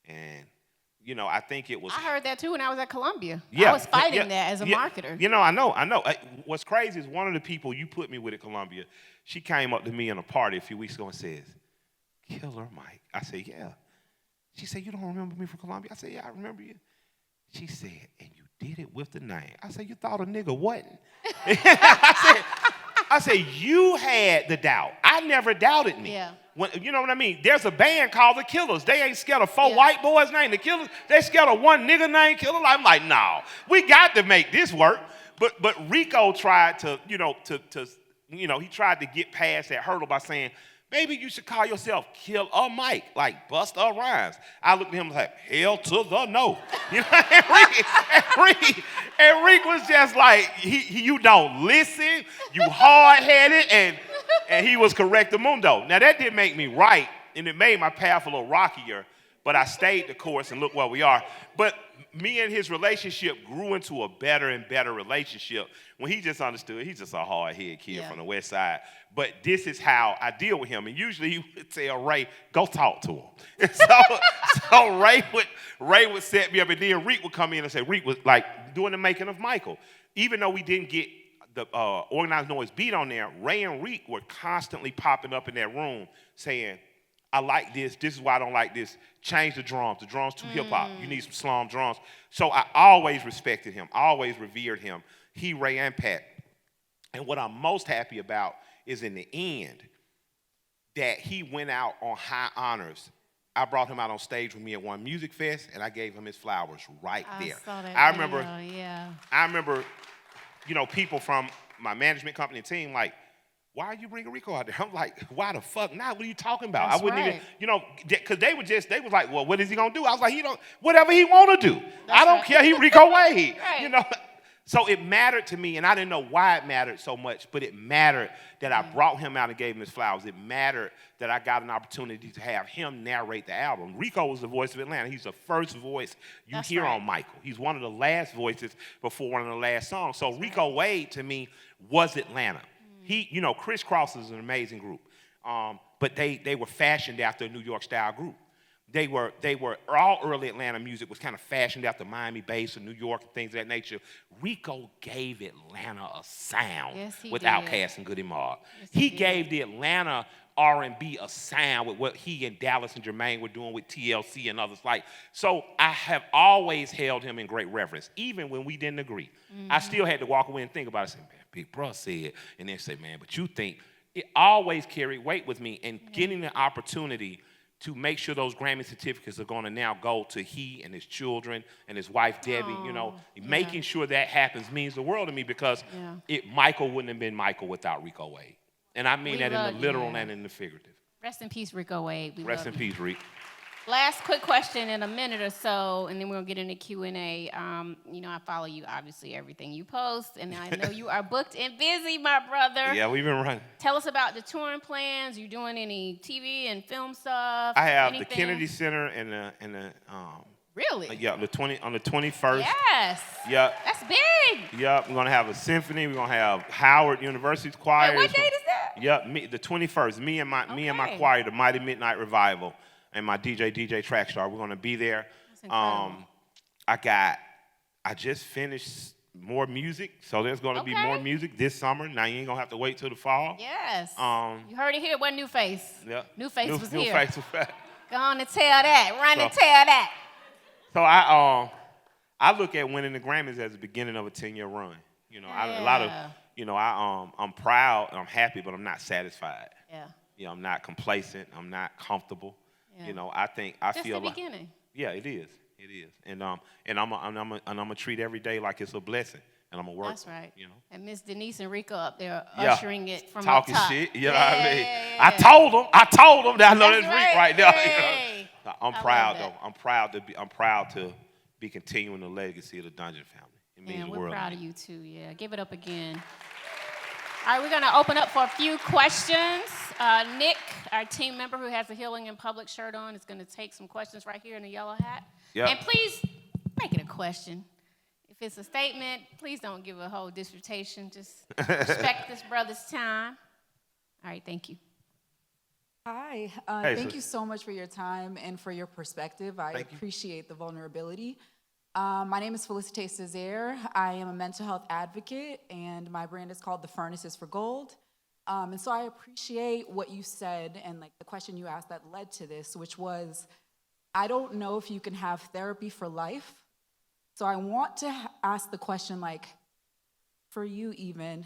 Speaker 2: And, I think it was...
Speaker 1: I heard that too when I was at Columbia. I was fighting that as a marketer.
Speaker 2: I know. What's crazy is one of the people you put me with at Columbia, she came up to me in a party a few weeks ago and says, Killer Mike. I said, yeah. She said, you don't remember me from Columbia? I said, yeah, I remember you. She said, and you did it with the name. I said, you thought a nigga wasn't? I said, you had the doubt. I never doubted me.
Speaker 1: Yeah.
Speaker 2: You know what I mean? There's a band called The Killers. They ain't scared of 4 white boys named The Killers. They scared of 1 nigga named Killer. I'm like, no, we got to make this work. But Rico tried to, he tried to get past that hurdle by saying, maybe you should call yourself Killer Mike, like Busta Rhymes. I looked at him like, hell to the no. And Rick was just like, you don't listen, you hard-headed, and he was correctamundo. Now, that didn't make me right, and it made my path a little rockier, But I stayed the course, and look where we are. But me and his relationship grew into a better and better relationship when he just understood he's just a hard-headed kid from the West Side. But this is how I deal with him. And usually he would tell Ray, go talk to him. And so Ray would set me up, and then Reek would come in and say, Reek was like doing the making of Michael. Even though we didn't get the Organized Noise beat on there, Ray and Reek were constantly popping up in that room saying, I like this. This is why I don't like this. Change the drums. The drums too hip-hop. You need some slum drums. So I always respected him, always revered him. He, Ray, and Pat. And what I'm most happy about is in the end that he went out on high honors. I brought him out on stage with me at one music fest, and I gave him his flowers right there. I remember, you know, people from my management company and team like, why are you bringing Rico out there? I'm like, why the fuck not? What are you talking about? I wouldn't even, you know, because they was like, well, what is he going to do? I was like, whatever he want to do. I don't care. He Rico Wade, you know. So it mattered to me, and I didn't know why it mattered so much, but it mattered that I brought him out and gave him his flowers. It mattered that I got an opportunity to have him narrate the album. Rico was the voice of Atlanta. He's the first voice you hear on Michael. He's one of the last voices before one of the last songs. So Rico Wade, to me, was Atlanta. He, you know, Criss Cross is an amazing group, but they were fashioned after a New York style group. They were all early Atlanta music was kind of fashioned after Miami bass and New York and things of that nature. Rico gave Atlanta a sound with Outkast and Goody Mob. He gave the Atlanta R&B a sound with what he and Dallas and Jermaine were doing with TLC and others like. So I have always held him in great reverence, even when we didn't agree. I still had to walk away and think about it. Say, man, Big Bro said, and then say, man, but you think. It always carried weight with me, and getting the opportunity to make sure those Grammy certificates are going to now go to he and his children and his wife, Debbie, you know, making sure that happens means the world to me because Michael wouldn't have been Michael without Rico Wade. And I mean that in the literal and in the figurative.
Speaker 1: Rest in peace, Rico Wade.
Speaker 2: Rest in peace, Rick.
Speaker 1: Last quick question in a minute or so, and then we'll get into Q&A. You know, I follow you, obviously, everything you post, and I know you are booked and busy, my brother.
Speaker 2: Yeah, we've been running.
Speaker 1: Tell us about the touring plans. You doing any TV and film stuff?
Speaker 2: I have the Kennedy Center and the
Speaker 1: Really?
Speaker 2: Yeah, on the 21st.
Speaker 1: Yes.
Speaker 2: Yeah.
Speaker 1: That's big.
Speaker 2: Yep, we're gonna have a symphony. We're gonna have Howard University's choir.
Speaker 1: Wait, what date is that?
Speaker 2: Yep, the 21st. Me and my choir, the Mighty Midnight Revival, and my DJ Trackstar. We're gonna be there.
Speaker 1: That's incredible.
Speaker 2: I just finished more music, so there's gonna be more music this summer. Now you ain't gonna have to wait till the fall.
Speaker 1: Yes. You heard it here. What New Face?
Speaker 2: Yeah.
Speaker 1: New Face was here.
Speaker 2: New Face was back.
Speaker 1: Go on and tell that. Run and tell that.
Speaker 2: So I look at winning the Grammys as the beginning of a 10-year run. You know, a lot of, you know, I'm proud and I'm happy, but I'm not satisfied. Yeah. You know, I'm not complacent. I'm not comfortable. Yeah. You know, I feel like
Speaker 1: just the beginning.
Speaker 2: Yeah, it is. It is. And I'm gonna treat every day like it's a blessing. And I'm gonna work.
Speaker 1: That's right.
Speaker 2: You know.
Speaker 1: And Miss Denise and Rico up there ushering it from
Speaker 2: talking
Speaker 1: up top.
Speaker 2: Shit. You know what I mean? I told them that I know that's Rick right there. You know? I'm proud though. I'm proud to be continuing the legacy of the Dungeon family. It means the world.
Speaker 1: We're proud of you too. Yeah, give it up again. All right, we're gonna open up for a few questions. Nick, our team member who has a Healing in Public shirt on, is gonna take some questions right here in the yellow hat. Yep. And please make it a question. If it's a statement, please don't give a whole dissertation. Just respect this brother's time. All right, thank you.
Speaker 3: Hi, thank you so much for your time and for your perspective. I appreciate the vulnerability. My name is Felicite Césaire. I am a mental health advocate, and my brand is called The Furnace is for Gold. And so I appreciate what you said and like the question you asked that led to this, which was, I don't know if you can have therapy for life. So I want to ask the question, like, for you even,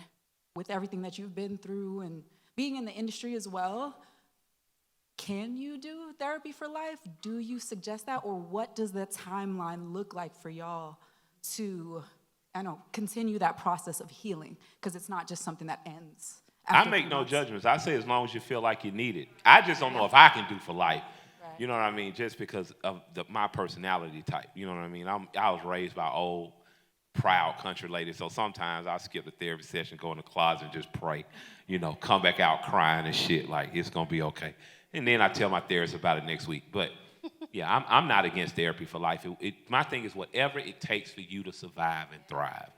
Speaker 3: with everything that you've been through and being in the industry as well, can you do therapy for life? Do you suggest that? Or what does the timeline look like for y'all to, continue that process of healing? Because it's not just something that ends.
Speaker 2: I make no judgments. I say as long as you feel like you need it. I just don't know if I can do for life. Right. You know what I mean? Just because of my personality type. You know what I mean? I was raised by old, proud country ladies, so sometimes I skip the therapy session, go in the closet and just pray. You know, come back out crying and shit like it's going to be okay. And then I tell my therapist about it next week. But Yeah, I'm not against therapy for life. My thing is whatever it takes for you to survive and thrive,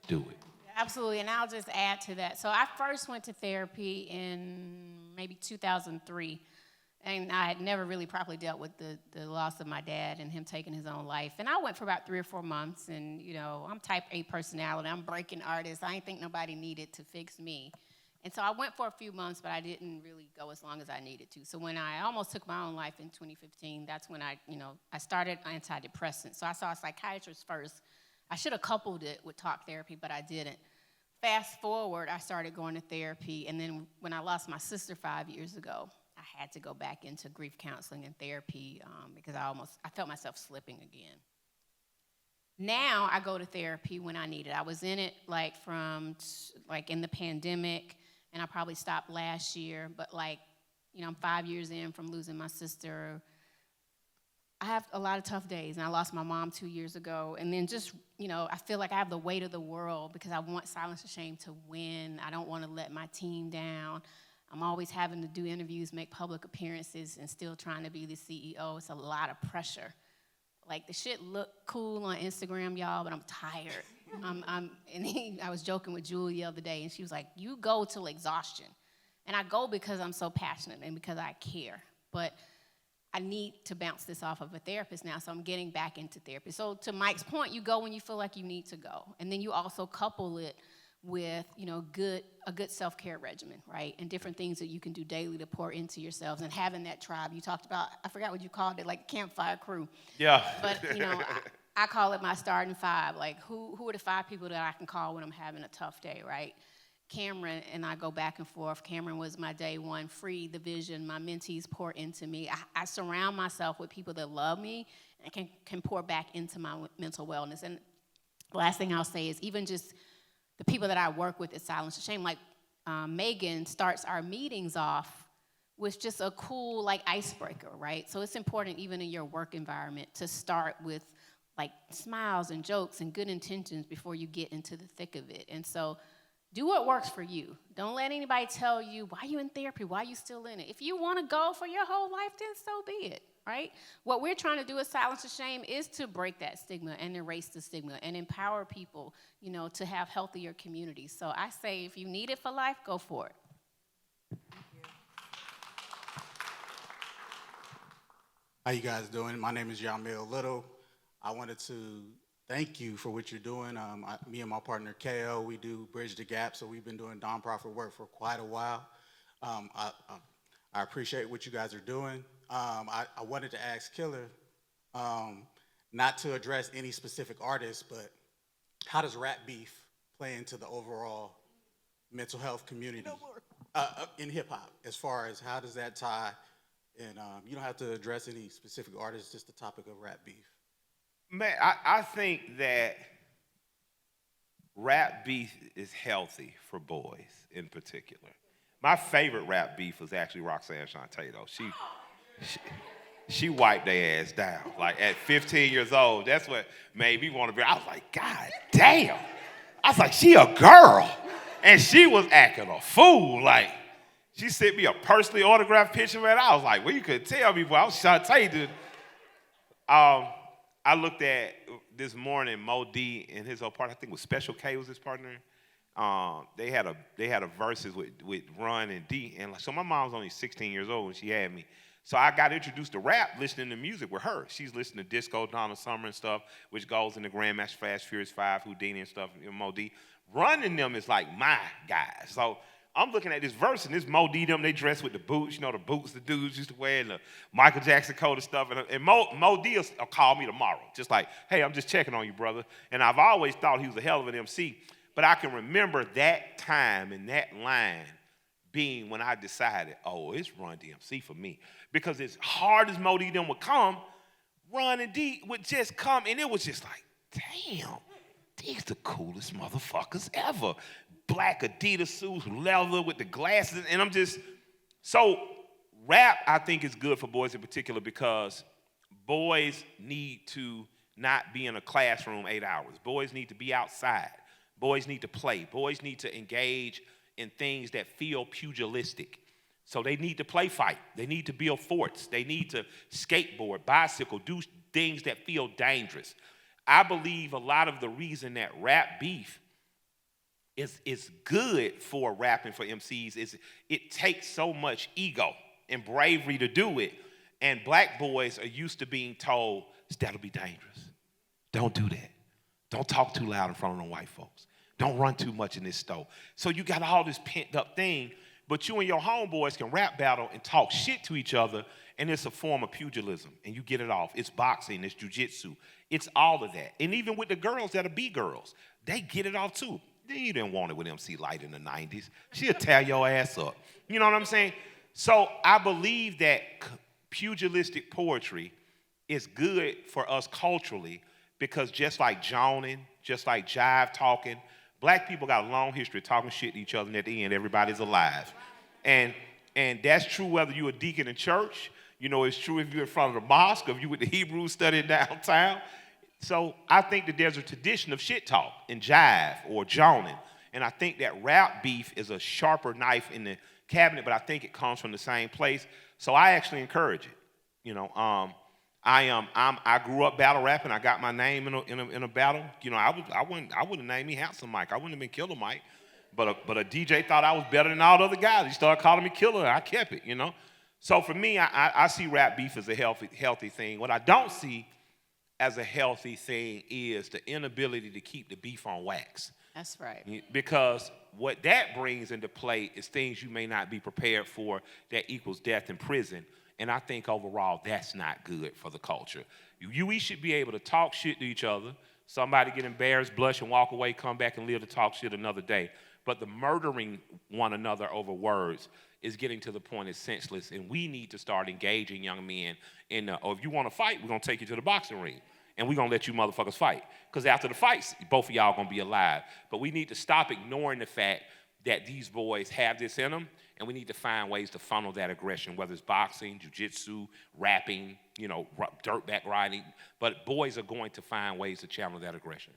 Speaker 2: do it.
Speaker 1: Absolutely, and I'll just add to that. So I first went to therapy in maybe 2003, and I had never really properly dealt with the loss of my dad and him taking his own life. And I went for about 3 or 4 months, and, I'm type A personality. I'm breaking artist. I ain't think nobody needed to fix me. And so I went for a few months, but I didn't really go as long as I needed to. So when I almost took my own life in 2015, that's when I started antidepressants. So I saw a psychiatrist first. I should have coupled it with talk therapy, but I didn't. Fast forward, I started going to therapy, and then when I lost my sister 5 years ago, I had to go back into grief counseling and therapy because I felt myself slipping again. Now I go to therapy when I need it. I was in it from in the pandemic, and I probably stopped last year, but I'm 5 years in from losing my sister. I have a lot of tough days, and I lost my mom 2 years ago. And then just, I feel like I have the weight of the world because I want Silence the Shame to win. I don't want to let my team down. I'm always having to do interviews, make public appearances, and still trying to be the CEO. It's a lot of pressure. The shit look cool on Instagram, y'all, but I'm tired. I was joking with Julie the other day, and she was like, you go till exhaustion. And I go because I'm so passionate and because I care. But I need to bounce this off of a therapist now, so I'm getting back into therapy. So to Mike's point, you go when you feel like you need to go. And then you also couple it with, a good self-care regimen, right? And different things that you can do daily to pour into yourselves and having that tribe. You talked about, I forgot what you called it, campfire crew.
Speaker 2: Yeah.
Speaker 1: But, I call it my starting five. Who are the 5 people that I can call when I'm having a tough day, right? Cameron and I go back and forth. Cameron was my day one, free the vision. My mentees pour into me. I surround myself with people that love me and can pour back into my mental wellness. And the last thing I'll say is even just the people that I work with at Silence the Shame, Megan starts our meetings off with just a cool icebreaker, right? So it's important even in your work environment to start with smiles and jokes and good intentions before you get into the thick of it. And so do what works for you. Don't let anybody tell you, why are you in therapy? Why are you still in it? If you want to go for your whole life, then so be it, right? What we're trying to do at Silence the Shame is to break that stigma and erase the stigma and empower people, to have healthier communities. So I say if you need it for life, go for it.
Speaker 4: Thank you. How you guys doing? My name is Yamil Little. I wanted to thank you for what you're doing. Me and my partner, KO, we do Bridge the Gap, so we've been doing nonprofit work for quite a while. I appreciate what you guys are doing. I wanted to ask Killer, not to address any specific artist, but how does rap beef play into the overall mental health community in hip-hop, as far as how does that tie? And you don't have to address any specific artist, just the topic of rap beef.
Speaker 2: Man, I think that rap beef is healthy for boys in particular. My favorite rap beef was actually Roxanne Shante, though. She wiped their ass down. At 15 years old, that's what made me want to be. I was like, God damn. I was like, she a girl. And she was acting a fool. She sent me a personally autographed picture, man. I was like, well, you could tell me, boy, I was Shante, dude. I looked at this morning Mo D and his old partner. I think it was Special K was his partner. They had a verses with Run and D, and so my mom was only 16 years old when she had me. So I got introduced to rap listening to music with her. She's listening to disco, Donna Summer and stuff, which goes in the Grandmaster Fast Furious 5, Houdini and stuff. Mo D. Run and them is my guys. So I'm looking at this verse, and this Mo D them, they dress with the boots, the boots the dudes used to wear, and the Michael Jackson coat and stuff. And Mo D will call me tomorrow, just like, hey, I'm just checking on you, brother. And I've always thought he was a hell of an MC, but I can remember that time and that line being when I decided, oh, it's Run DMC for me. Because as hard as Mo D them would come, Run and D would just come, and it was just like, damn, these the coolest motherfuckers ever. Black Adidas suits, leather with the glasses, and I'm just, so rap I think is good for boys in particular because boys need to not be in a classroom 8 hours. Boys need to be outside. Boys need to play. Boys need to engage in things that feel pugilistic. So they need to play fight. They need to build forts. They need to skateboard, bicycle, do things that feel dangerous. I believe a lot of the reason that rap beef is good for rapping for MCs is it takes so much ego and bravery to do it. And black boys are used to being told, that'll be dangerous. Don't do that. Don't talk too loud in front of them white folks. Don't run too much in this store. So you got all this pent up thing, but you and your homeboys can rap battle and talk shit to each other, and it's a form of pugilism, and you get it off. It's boxing, it's jujitsu, it's all of that. And even with the girls that are B-girls, they get it off too. You didn't want it with MC Light in the 90s. She'll tear your ass up. You know what I'm saying? So I believe that pugilistic poetry is good for us culturally because just like joning, just like jive talking, black people got a long history of talking shit to each other, and at the end, everybody's alive. And that's true whether you're a deacon in church. You know, it's true if you're in front of the mosque, if you with the Hebrews studying downtown. So I think that there's a tradition of shit talk and jive or joning. And I think that rap beef is a sharper knife in the cabinet, but I think it comes from the same place. So I actually encourage it. You know, I grew up battle rapping. I got my name in a battle. You know, I wouldn't have named me Handsome Mike. I wouldn't have been Killer Mike. But a DJ thought I was better than all the other guys. He started calling me Killer, and I kept it. You know. So for me, I see rap beef as a healthy thing. What I don't see as a healthy thing is the inability to keep the beef on wax.
Speaker 1: That's right.
Speaker 2: Because what that brings into play is things you may not be prepared for that equals death in prison. And I think overall that's not good for the culture. We should be able to talk shit to each other. Somebody get embarrassed, blush, and walk away, come back and live to talk shit another day. But the murdering one another over words is getting to the point it's senseless, and we need to start engaging young men in, if you want to fight, we're going to take you to the boxing ring, and we're going to let you motherfuckers fight. Because after the fights, both of y'all going to be alive. But we need to stop ignoring the fact that these boys have this in them, and we need to find ways to funnel that aggression, whether it's boxing, jiu-jitsu, rapping, you know, dirtback riding. But boys are going to find ways to channel that aggression.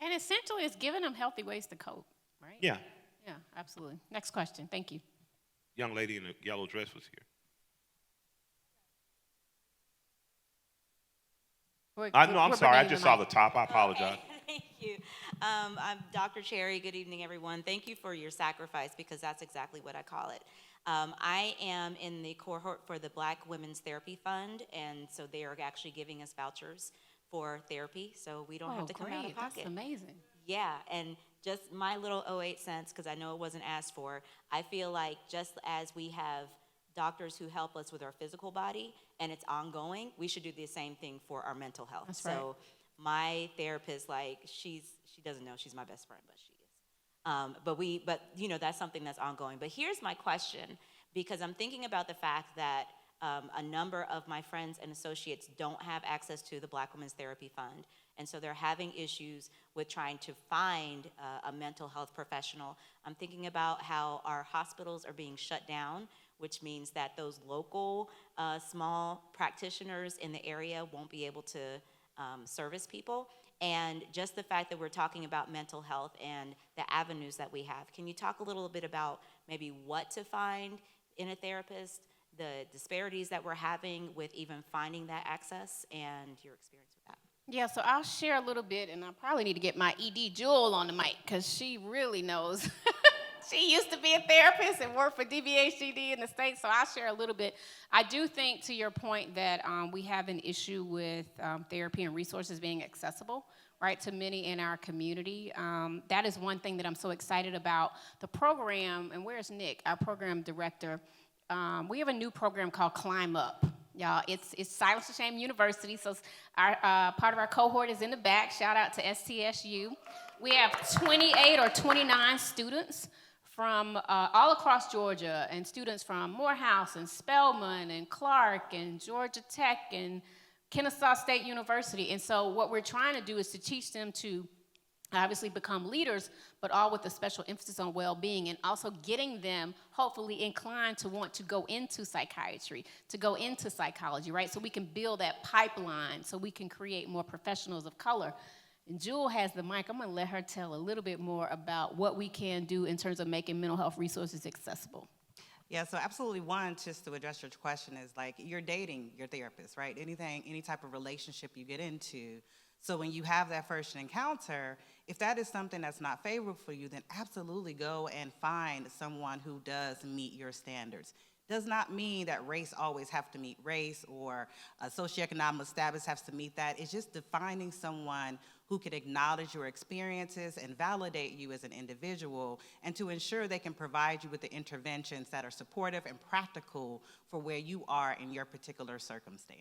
Speaker 1: And essentially, it's giving them healthy ways to cope, right?
Speaker 2: Yeah.
Speaker 1: Yeah, absolutely. Next question. Thank you.
Speaker 2: Young lady in the yellow dress was here. I'm sorry. I just saw the top. I apologize.
Speaker 5: Okay, thank you. I'm Dr. Cherry. Good evening, everyone. Thank you for your sacrifice, because that's exactly what I call it. I am in the cohort for the Black Women's Therapy Fund, and so they are actually giving us vouchers for therapy, so we don't have to come out of pocket.
Speaker 1: That's amazing.
Speaker 5: Yeah, and just my little 08 cents, because I know it wasn't asked for, I feel like just as we have doctors who help us with our physical body, and it's ongoing, we should do the same thing for our mental health.
Speaker 1: That's
Speaker 5: so my therapist, like, she doesn't know she's my best friend, but she is. But you know, that's something that's ongoing. But here's my question, because I'm thinking about the fact that a number of my friends and associates don't have access to the Black Women's Therapy Fund. And so they're having issues with trying to find a mental health professional. I'm thinking about how our hospitals are being shut down, which means that those local small practitioners in the area won't be able to service people. And just the fact that we're talking about mental health and the avenues that we have. Can you talk a little bit about maybe what to find in a therapist, the disparities that we're having with even finding that access, and your experience with that?
Speaker 1: Yeah, so I'll share a little bit, and I probably need to get my ED Jewel on the mic, because she really knows. She used to be a therapist and worked for DBHCD in the States, so I'll share a little bit. I do think, to your point, that we have an issue with therapy and resources being accessible, right, to many in our community. That is one thing that I'm so excited about. The program, and where's Nick, our program director? We have a new program called Climb Up. Y'all, it's Silence to Shame University, so our part of our cohort is in the back. Shout out to STSU. We have 28 or 29 students from all across Georgia, and students from Morehouse and Spelman and Clark and Georgia Tech and Kennesaw State University. And so what we're trying to do is to teach them to obviously become leaders, but all with a special emphasis on well-being, and also getting them hopefully inclined to want to go into psychiatry, to go into psychology, right? So we can build that pipeline, so we can create more professionals of color. And Jewel has the mic. I'm gonna let her tell a little bit more about what we can do in terms of making mental health resources accessible.
Speaker 6: Yeah, so absolutely one, just to address your question, is like you're dating your therapist, right? Any type of relationship you get into. So when you have that first encounter, if that is something that's not favorable for you, then absolutely go and find someone who does meet your standards. Does not mean that race always have to meet race or socioeconomic status has to meet that. It's just defining someone who can acknowledge your experiences and validate you as an individual, and to ensure they can provide you with the interventions that are supportive and practical for where you are in your particular circumstance.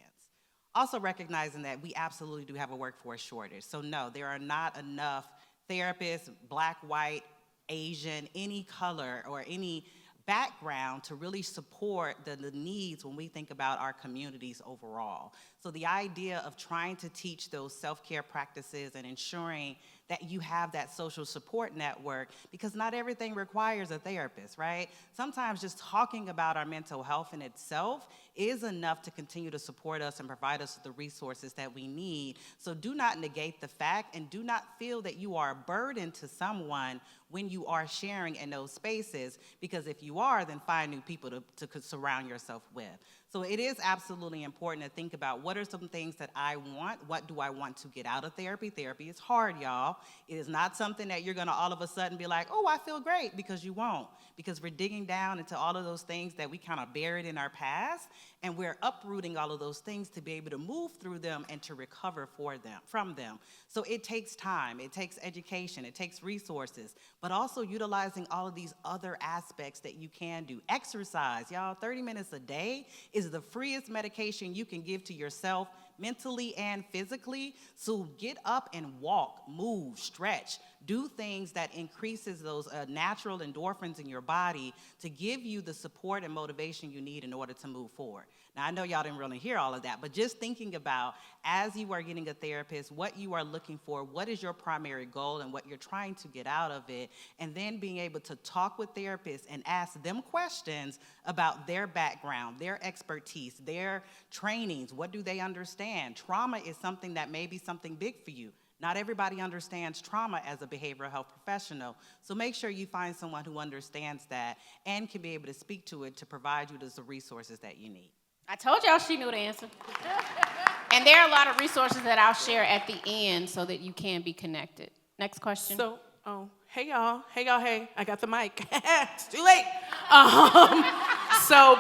Speaker 6: Also recognizing that we absolutely do have a workforce shortage. So no, there are not enough therapists, black, white, Asian, any color or any background to really support the needs when we think about our communities overall. So the idea of trying to teach those self-care practices and ensuring that you have that social support network, because not everything requires a therapist, right? Sometimes just talking about our mental health in itself is enough to continue to support us and provide us with the resources that we need. So do not negate the fact, and do not feel that you are a burden to someone when you are sharing in those spaces, because if you are, then find new people to surround yourself with. So it is absolutely important to think about, what are some things that I want? What do I want to get out of therapy? Therapy is hard, y'all. It is not something that you're gonna all of a sudden be like, oh, I feel great, because you won't. Because we're digging down into all of those things that we kind of buried in our past, and we're uprooting all of those things to be able to move through them and to recover from them. So it takes time, it takes education, it takes resources, but also utilizing all of these other aspects that you can do. Exercise, y'all, 30 minutes a day is the freest medication you can give to yourself, mentally and physically. So get up and walk, move, stretch, do things that increases those natural endorphins in your body to give you the support and motivation you need in order to move forward. Now, I know y'all didn't really hear all of that, but just thinking about, as you are getting a therapist, what you are looking for, what is your primary goal and what you're trying to get out of it, and then being able to talk with therapists and ask them questions about their background, their expertise, their trainings, what do they understand? Trauma is something that may be something big for you. Not everybody understands trauma as a behavioral health professional, so make sure you find someone who understands that and can be able to speak to it to provide you the resources that you need.
Speaker 1: I told y'all she knew the answer. And there are a lot of resources that I'll share at the end so that you can be connected. Next question.
Speaker 7: So, hey y'all, hey, I got the mic. It's too late. So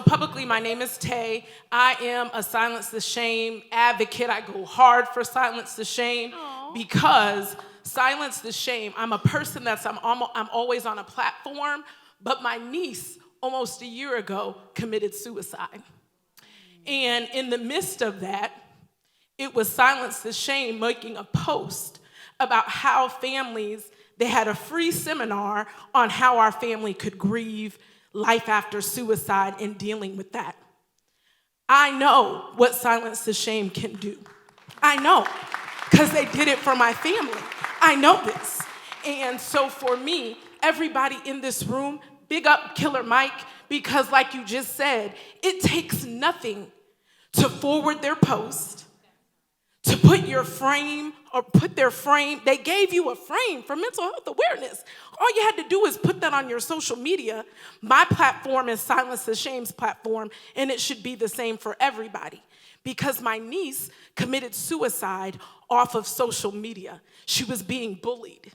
Speaker 7: publicly, my name is Tay. I am a Silence the Shame advocate. I go hard for Silence the Shame because Silence the Shame, I'm a person I'm always on a platform, but my niece almost a year ago committed suicide. And in the midst of that, it was Silence the Shame making a post about how families, they had a free seminar on how our family could grieve life after suicide and dealing with that. I know what Silence the Shame can do. I know, because they did it for my family. I know this. And so for me, everybody in this room, big up Killer Mike, because like you just said, it takes nothing to forward their post, to put your frame or put their frame. They gave you a frame for mental health awareness. All you had to do is put that on your social media. My platform is Silence the Shame's platform, and it should be the same for everybody. Because my niece committed suicide off of social media. She was being bullied.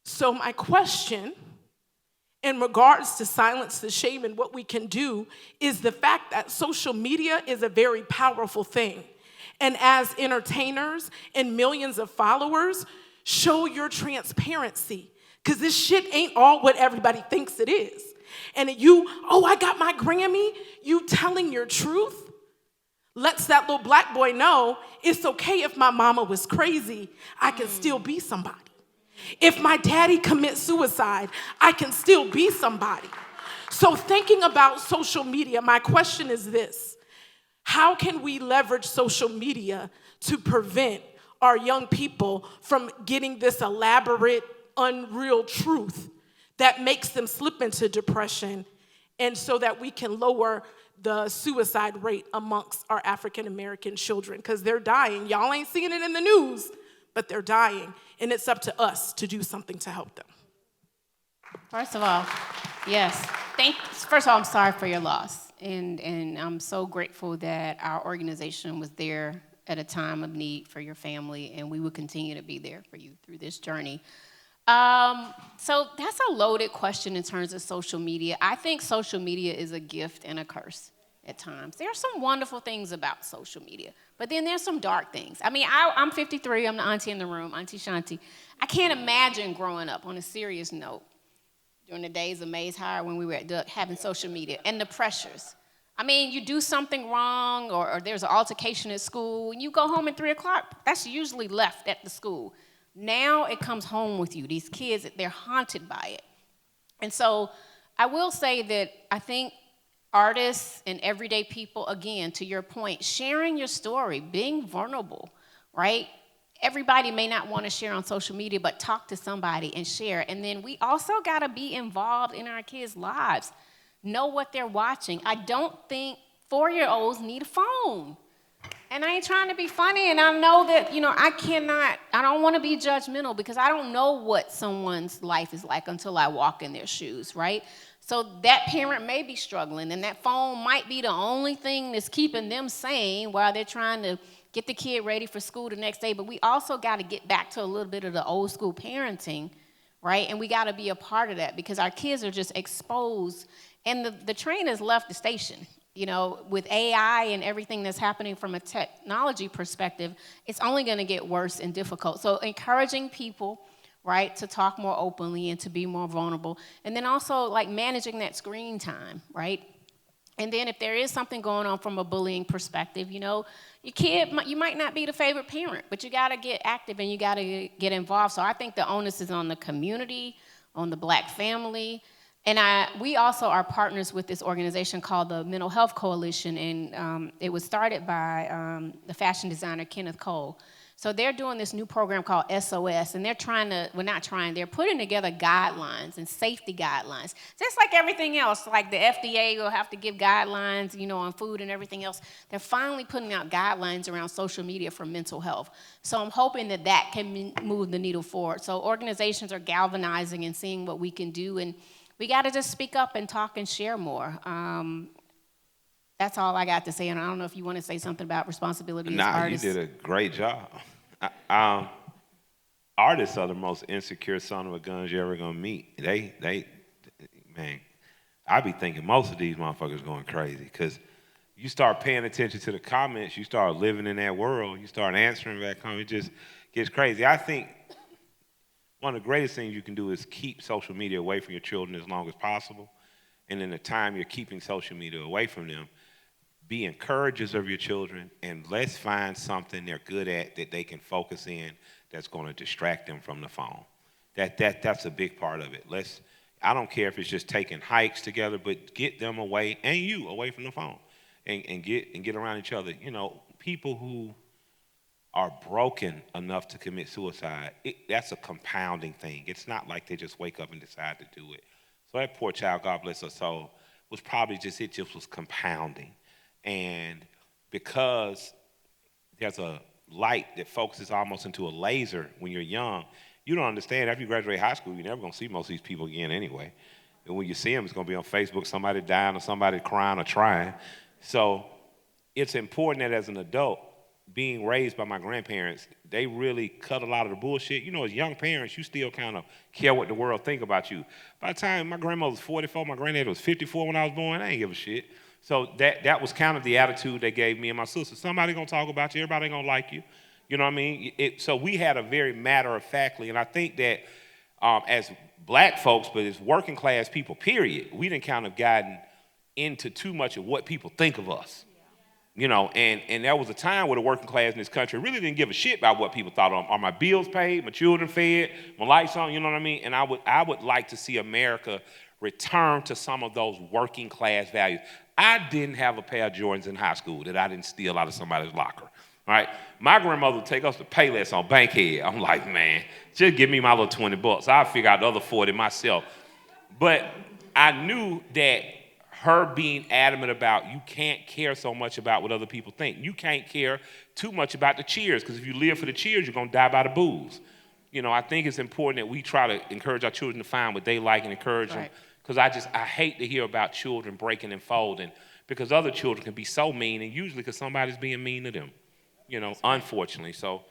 Speaker 7: So my question in regards to Silence the Shame and what we can do is the fact that social media is a very powerful thing. And as entertainers and millions of followers, show your transparency, because this shit ain't all what everybody thinks it is. And I got my Grammy, you telling your truth lets that little black boy know it's okay if my mama was crazy, I can still be somebody. If my daddy commits suicide, I can still be somebody. So thinking about social media, my question is this: how can we leverage social media to prevent our young people from getting this elaborate, unreal truth that makes them slip into depression, and so that we can lower the suicide rate amongst our African American children? Because they're dying. Y'all ain't seeing it in the news, but they're dying, and it's up to us to do something to help them.
Speaker 1: First of all, yes. First of all, I'm sorry for your loss. And I'm so grateful that our organization was there at a time of need for your family, and we will continue to be there for you through this journey. So that's a loaded question in terms of social media. I think social media is a gift and a curse at times. There are some wonderful things about social media, but then there's some dark things. I mean, I'm 53, I'm the auntie in the room, Auntie Shanti. I can't imagine growing up, on a serious note, during the days of Mays Higher when we were at Duck, having social media and the pressures. I mean, you do something wrong or there's an altercation at school, and you go home at 3 o'clock, that's usually left at the school. Now it comes home with you. These kids, they're haunted by it. And so I will say that I think artists and everyday people, again, to your point, sharing your story, being vulnerable, right? Everybody may not want to share on social media, but talk to somebody and share. And then we also got to be involved in our kids' lives. Know what they're watching. I don't think 4-year-olds need a phone. And I ain't trying to be funny, and I know that, I don't want to be judgmental because I don't know what someone's life is like until I walk in their shoes, right? So that parent may be struggling, and that phone might be the only thing that's keeping them sane while they're trying to get the kid ready for school the next day. But we also got to get back to a little bit of the old school parenting, right? And we got to be a part of that because our kids are just exposed, and the train has left the station. With AI and everything that's happening from a technology perspective, it's only going to get worse and difficult. So encouraging people, right, to talk more openly and to be more vulnerable. And then also, like, managing that screen time, right? And then if there is something going on from a bullying perspective, your kid, you might not be the favorite parent, but you got to get active and you got to get involved. So I think the onus is on the community, on the Black family. And we also are partners with this organization called the Mental Health Coalition, and it was started by the fashion designer Kenneth Cole. So they're doing this new program called SOS, and they're they're putting together guidelines and safety guidelines. Just like everything else, like the FDA will have to give guidelines, on food and everything else. They're finally putting out guidelines around social media for mental health. So I'm hoping that can move the needle forward. So organizations are galvanizing and seeing what we can do, and we got to just speak up and talk and share more. That's all I got to say, and I don't know if you want to say something about responsibility as artists.
Speaker 2: You did a great job. Artists are the most insecure son of a guns you're ever gonna meet. Man, I be thinking most of these motherfuckers going crazy because you start paying attention to the comments, you start living in that world, you start answering back home, it just gets crazy. I think one of the greatest things you can do is keep social media away from your children as long as possible. And in the time you're keeping social media away from them, be encouragers of your children, and let's find something they're good at that they can focus in that's going to distract them from the phone. That's a big part of it. I don't care if it's just taking hikes together, but get them away, and you away from the phone, and get around each other. People who are broken enough to commit suicide, that's a compounding thing. It's not like they just wake up and decide to do it. So that poor child, God bless her soul, was probably it just was compounding. And because there's a light that focuses almost into a laser when you're young, you don't understand. After you graduate high school, you're never going to see most of these people again anyway. And when you see them, it's going to be on Facebook, somebody dying or somebody crying or trying. So it's important that as an adult, being raised by my grandparents, they really cut a lot of the bullshit. As young parents, you still kind of care what the world think about you. By the time my grandmother was 44, my granddad was 54 when I was born, I ain't give a shit. So that was kind of the attitude they gave me and my sister. Somebody gonna talk about you, everybody ain't gonna like you. You know what I mean? So we had a very matter-of-factly, and I think that as Black folks, but as working class people, period, we done kind of gotten into too much of what people think of us. And there was a time where the working class in this country really didn't give a shit about what people thought of. Are my bills paid, my children fed, my lights on, you know what I mean? And I would like to see America return to some of those working class values. I didn't have a pair of Jordans in high school that I didn't steal out of somebody's locker, right? My grandmother would take us to Payless on Bankhead. I'm like, man, just give me my little $20. I'll figure out the other 40 myself. But I knew that her being adamant about you can't care so much about what other people think. You can't care too much about the cheers, because if you live for the cheers, you're going to die by the booze. I think it's important that we try to encourage our children to find what they like and encourage them. Because I hate to hear about children breaking and folding because other children can be so mean, and usually because somebody's being mean to them, unfortunately. So,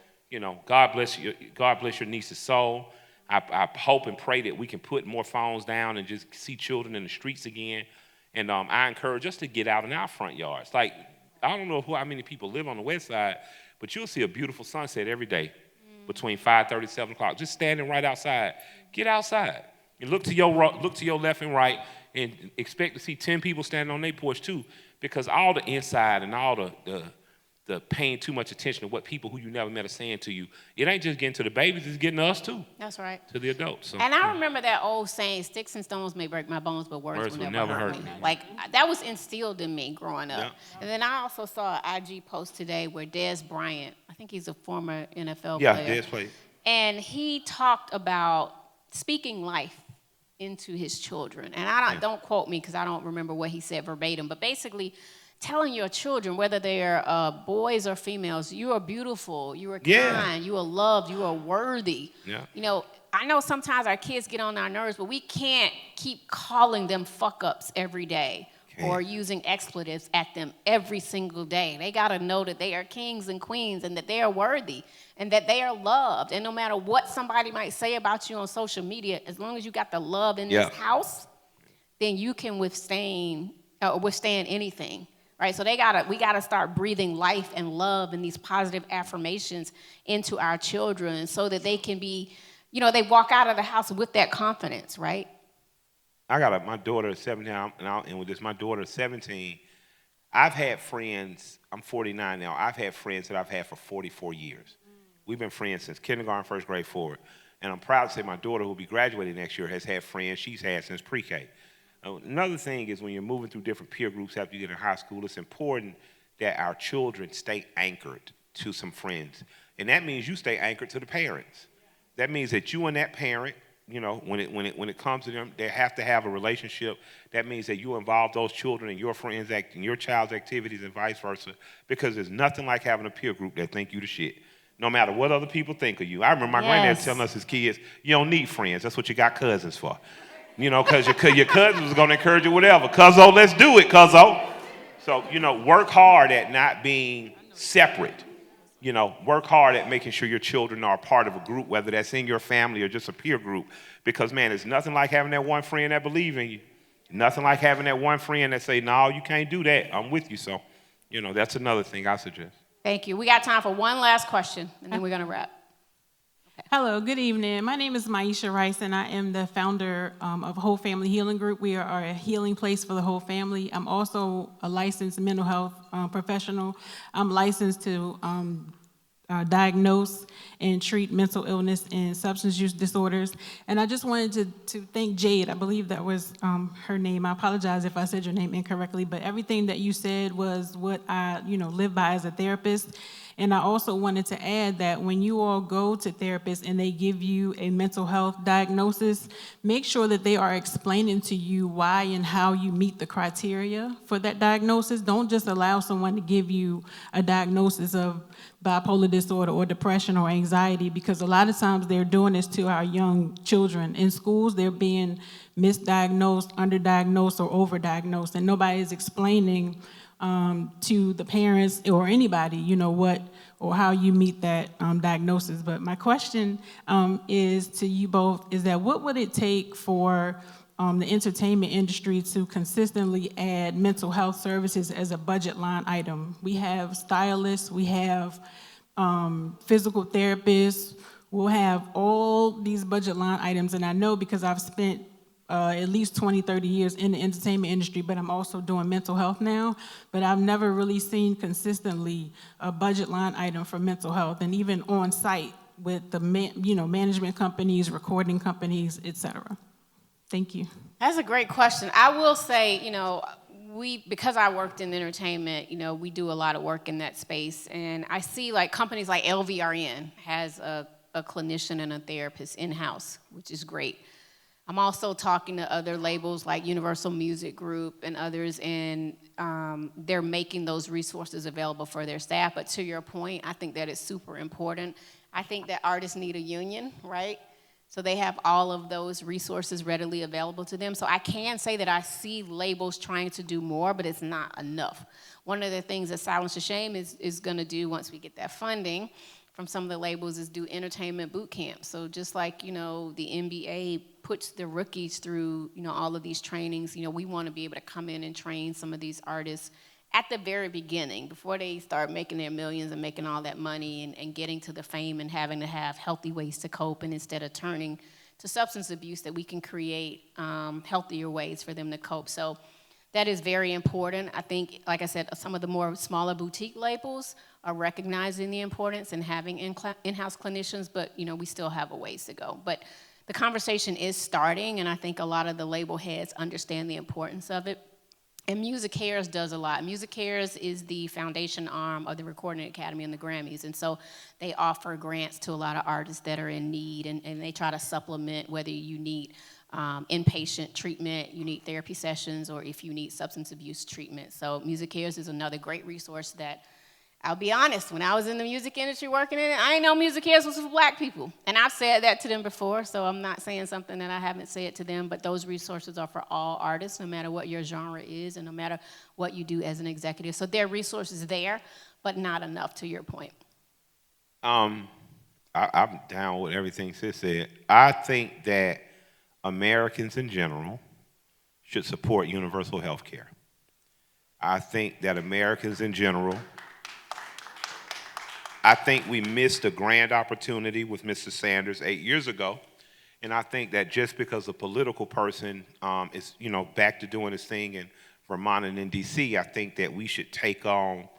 Speaker 2: God bless you. God bless your niece's soul. I hope and pray that we can put more phones down and just see children in the streets again. And I encourage us to get out in our front yards. Like, I don't know how many people live on the west side, but you'll see a beautiful sunset every day between 5:30 and 7 o'clock, just standing right outside. Get outside and look to your left and right and expect to see 10 people standing on their porch too, because all the inside and all the paying too much attention to what people who you never met are saying to you, it ain't just getting to the babies, it's getting to us too.
Speaker 1: That's right.
Speaker 2: To the adults. So,
Speaker 1: and I remember that old saying, sticks and stones may break my bones, but words will never hurt me. Like, that was instilled in me growing up. Yeah. And then I also saw an IG post today where Dez Bryant, I think he's a former NFL player.
Speaker 2: Yeah, Dez played.
Speaker 1: And he talked about speaking life into his children. And don't quote me because I don't remember what he said verbatim, but basically telling your children, whether they're boys or females, you are beautiful, you are kind, you are loved, you are worthy. Yeah. I know sometimes our kids get on our nerves, but we can't keep calling them fuck-ups every day or using expletives at them every single day. They got to know that they are kings and queens and that they are worthy and that they are loved. And no matter what somebody might say about you on social media, as long as you got the love in this house, then you can withstand anything. Right, so we gotta start breathing life and love and these positive affirmations into our children so that they can be, they walk out of the house with that confidence, right?
Speaker 2: I got my daughter is 17, and with this, my daughter is 17. I've had friends, I'm 49 now, I've had friends that I've had for 44 years. We've been friends since kindergarten, first grade forward. And I'm proud to say my daughter, who will be graduating next year, has had friends she's had since pre-K. Another thing is when you're moving through different peer groups after you get in high school, it's important that our children stay anchored to some friends. And that means you stay anchored to the parents. That means that you and that parent, when it comes to them, they have to have a relationship. That means that you involve those children in your friends' in your child's activities and vice versa, because there's nothing like having a peer group that think you the shit, no matter what other people think of you. I remember my granddad telling us as kids, you don't need friends. That's what you got cousins for. Because your cousins was going to encourage you, whatever. Cuzzo, let's do it, cuzzo. So, work hard at not being separate. Work hard at making sure your children are part of a group, whether that's in your family or just a peer group. Because, man, it's nothing like having that one friend that believes in you. Nothing like having that one friend that say, no, you can't do that. I'm with you. So, that's another thing I suggest.
Speaker 1: Thank you. We got time for one last question, and then we're going to wrap.
Speaker 8: Hello, good evening. My name is Maisha Rice, and I am the founder of Whole Family Healing Group. We are a healing place for the whole family. I'm also a licensed mental health professional. I'm licensed to diagnose and treat mental illness and substance use disorders. And I just wanted to thank Jade. I believe that was her name. I apologize if I said your name incorrectly, but everything that you said was what I live by as a therapist. And I also wanted to add that when you all go to therapists and they give you a mental health diagnosis, make sure that they are explaining to you why and how you meet the criteria for that diagnosis. Don't just allow someone to give you a diagnosis of bipolar disorder or depression or anxiety, because a lot of times they're doing this to our young children. In schools, they're being misdiagnosed, underdiagnosed, or overdiagnosed, and nobody is explaining to the parents or anybody, what or how you meet that diagnosis. But my question is to you both, is that what would it take for the entertainment industry to consistently add mental health services as a budget line item? We have stylists, we have physical therapists, we'll have all these budget line items, and I know because I've spent at least 20, 30 years in the entertainment industry, but I'm also doing mental health now. But I've never really seen consistently a budget line item for mental health, and even on site with the management companies, recording companies, et cetera. Thank you.
Speaker 1: That's a great question. I will say, because I worked in entertainment, we do a lot of work in that space, and I see companies like LVRN has a clinician and a therapist in-house, which is great. I'm also talking to other labels like Universal Music Group and others, and they're making those resources available for their staff. But to your point, I think that is super important. I think that artists need a union, right? So they have all of those resources readily available to them. So I can say that I see labels trying to do more, but it's not enough. One of the things that Silence the Shame is gonna do once we get that funding from some of the labels is do entertainment boot camps. So just like, you know, the NBA puts the rookies through, you know, all of these trainings, you know, we wanna be able to come in and train some of these artists at the very beginning, before they start making their millions and making all that money and getting to the fame and having to have healthy ways to cope, and instead of turning to substance abuse, that we can create healthier ways for them to cope. So that is very important. I think, like I said, some of the more smaller boutique labels are recognizing the importance and having in-house clinicians, but you know, we still have a ways to go. But the conversation is starting, and I think a lot of the label heads understand the importance of it. And Music Cares does a lot. Music Cares is the foundation arm of the Recording Academy and the Grammys. And so they offer grants to a lot of artists that are in need, and they try to supplement whether you need inpatient treatment, you need therapy sessions, or if you need substance abuse treatment. So Music Cares is another great resource that, I'll be honest, when I was in the music industry working in it, I didn't know Music Cares was for Black people. And I've said that to them before, so I'm not saying something that I haven't said to them, but those resources are for all artists, no matter what your genre is and no matter what you do as an executive. So there are resources there, but not enough, to your point.
Speaker 2: I'm down with everything Sis said. I think that Americans in general should support universal health care. I think that Americans in general, I think we missed a grand opportunity with Mr. Sanders 8 years ago, and I think that just because a political person is, you know, back to doing his thing in Vermont and in D.C., I think that we should take on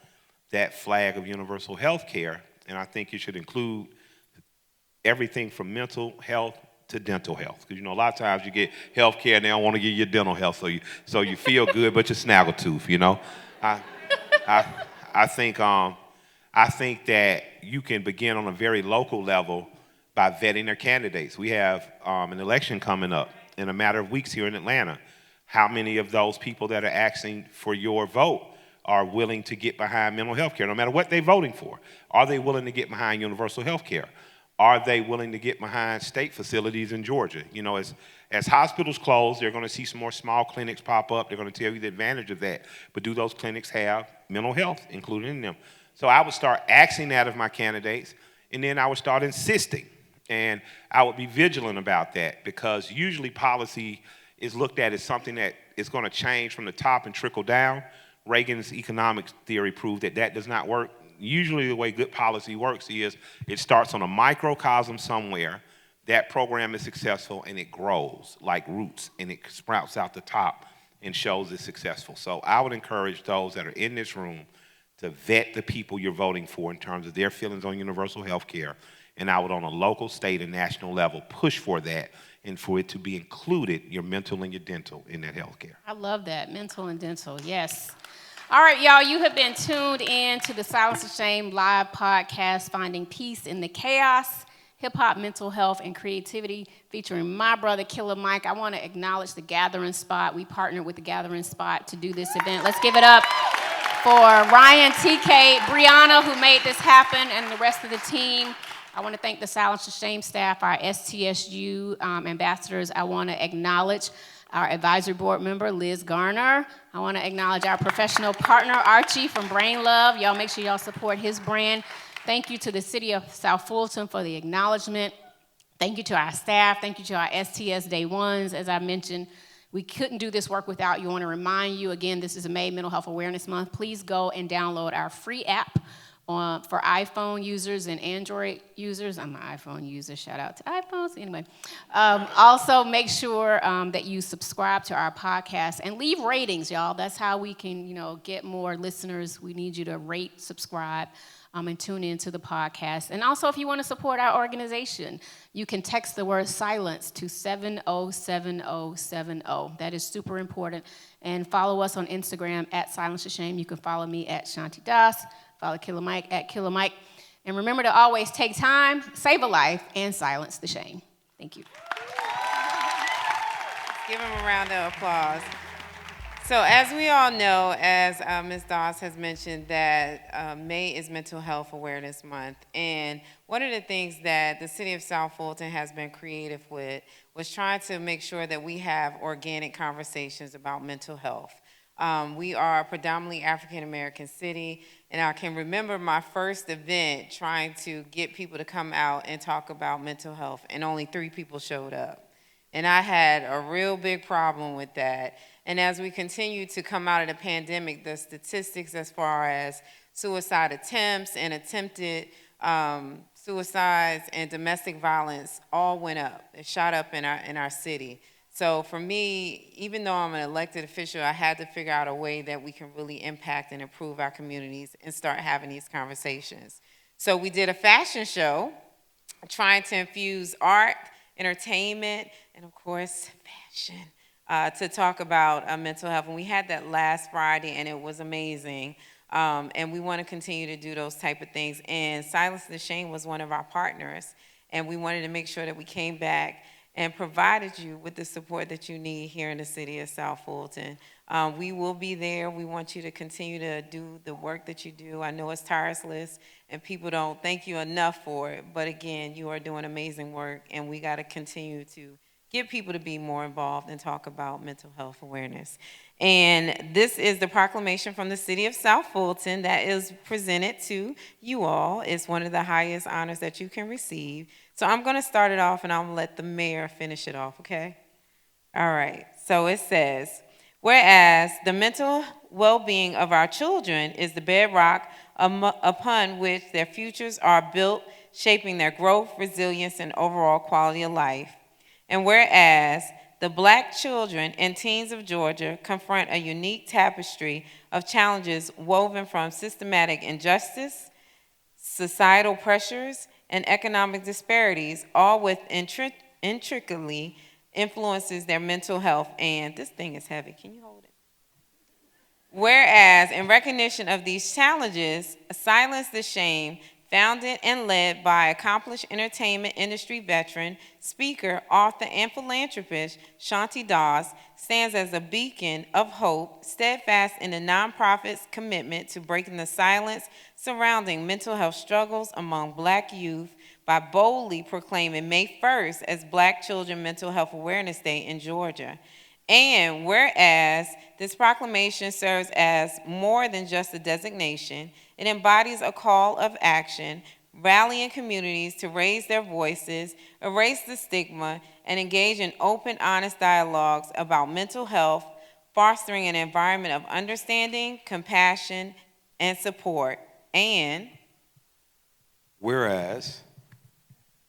Speaker 2: that flag of universal health care, and I think it should include everything from mental health to dental health. Because, you know, a lot of times you get health care and they don't want to give you dental health, so you feel good, but you're snaggletooth, you know? I think that you can begin on a very local level by vetting their candidates. We have an election coming up in a matter of weeks here in Atlanta. How many of those people that are asking for your vote are willing to get behind mental health care, no matter what they're voting for? Are they willing to get behind universal health care? Are they willing to get behind state facilities in Georgia? You know, as hospitals close, they're going to see some more small clinics pop up. They're going to tell you the advantage of that. But do those clinics have mental health included in them? So I would start asking that of my candidates, and then I would start insisting. And I would be vigilant about that, because usually policy is looked at as something that is going to change from the top and trickle down. Reagan's economic theory proved that that does not work. Usually the way good policy works is it starts on a microcosm somewhere, that program is successful, and it grows like roots, and it sprouts out the top and shows it's successful. So I would encourage those that are in this room to vet the people you're voting for in terms of their feelings on universal health care, and I would, on a local, state, and national level, push for that and for it to be included, your mental and your dental, in that health care.
Speaker 1: I love that, mental and dental, yes. All right, y'all, you have been tuned in to the Silence of Shame live podcast, Finding Peace in the Chaos, Hip-Hop, Mental Health, and Creativity, featuring my brother, Killer Mike. I want to acknowledge the Gathering Spot. We partnered with the Gathering Spot to do this event. Let's give it up for Ryan, TK, Brianna, who made this happen, and the rest of the team. I want to thank the Silence of Shame staff, our STSU ambassadors. I want to acknowledge our advisory board member, Liz Garner. I want to acknowledge our professional partner, Archie from Brain Love. Y'all make sure y'all support his brand. Thank you to the city of South Fulton for the acknowledgement. Thank you to our staff. Thank you to our STS Day Ones. As I mentioned, we couldn't do this work without you. I want to remind you, again, this is May Mental Health Awareness Month. Please go and download our free app for iPhone users and Android users. I'm an iPhone user, shout out to iPhones. Anyway, also make sure that you subscribe to our podcast and leave ratings, y'all. That's how we can, get more listeners. We need you to rate, subscribe, and tune into the podcast. And also, if you want to support our organization, you can text the word silence to 707070. That is super important. And follow us on Instagram at Silence the Shame. You can follow me at Shanti Das. Follow Killer Mike at Killer Mike. And remember to always take time, save a life, and silence the shame. Thank you.
Speaker 9: Give him a round of applause. So as we all know, as Ms. Dawes has mentioned, that May is Mental Health Awareness Month. And one of the things that the city of South Fulton has been creative with was trying to make sure that we have organic conversations about mental health. We are a predominantly African-American city, and I can remember my first event trying to get people to come out and talk about mental health, and only 3 people showed up. And I had a real big problem with that. And as we continue to come out of the pandemic, the statistics as far as suicide attempts and attempted suicides and domestic violence all went up. It shot up in our city. So for me, even though I'm an elected official, I had to figure out a way that we can really impact and improve our communities and start having these conversations. So we did a fashion show trying to infuse art, entertainment, and of course, fashion, to talk about mental health. And we had that last Friday, and it was amazing. And we want to continue to do those type of things. And Silence the Shame was one of our partners, and we wanted to make sure that we came back and provided you with the support that you need here in the city of South Fulton. We will be there. We want you to continue to do the work that you do. I know it's tireless, and people don't thank you enough for it. But again, you are doing amazing work, and we got to continue to get people to be more involved and talk about mental health awareness. And this is the proclamation from the city of South Fulton that is presented to you all. It's one of the highest honors that you can receive. So I'm going to start it off, and I'm going to let the mayor finish it off, okay? All right. So it says, whereas the mental well-being of our children is the bedrock upon which their futures are built, shaping their growth, resilience, and overall quality of life. And whereas the Black children and teens of Georgia confront a unique tapestry of challenges woven from systematic injustice, societal pressures, and economic disparities, all with intricately influences their mental health. And this thing is heavy. Can you hold it? Whereas, in recognition of these challenges, Silence the Shame, founded and led by accomplished entertainment industry veteran, speaker, author, and philanthropist Shanti Dawes, stands as a beacon of hope, steadfast in the nonprofit's commitment to breaking the silence surrounding mental health struggles among Black youth by boldly proclaiming May 1st as Black Children Mental Health Awareness Day in Georgia. And whereas this proclamation serves as more than just a designation, it embodies a call of action, rallying communities to raise their voices, erase the stigma, and engage in open, honest dialogues about mental health, fostering an environment of understanding, compassion, and support. And
Speaker 10: whereas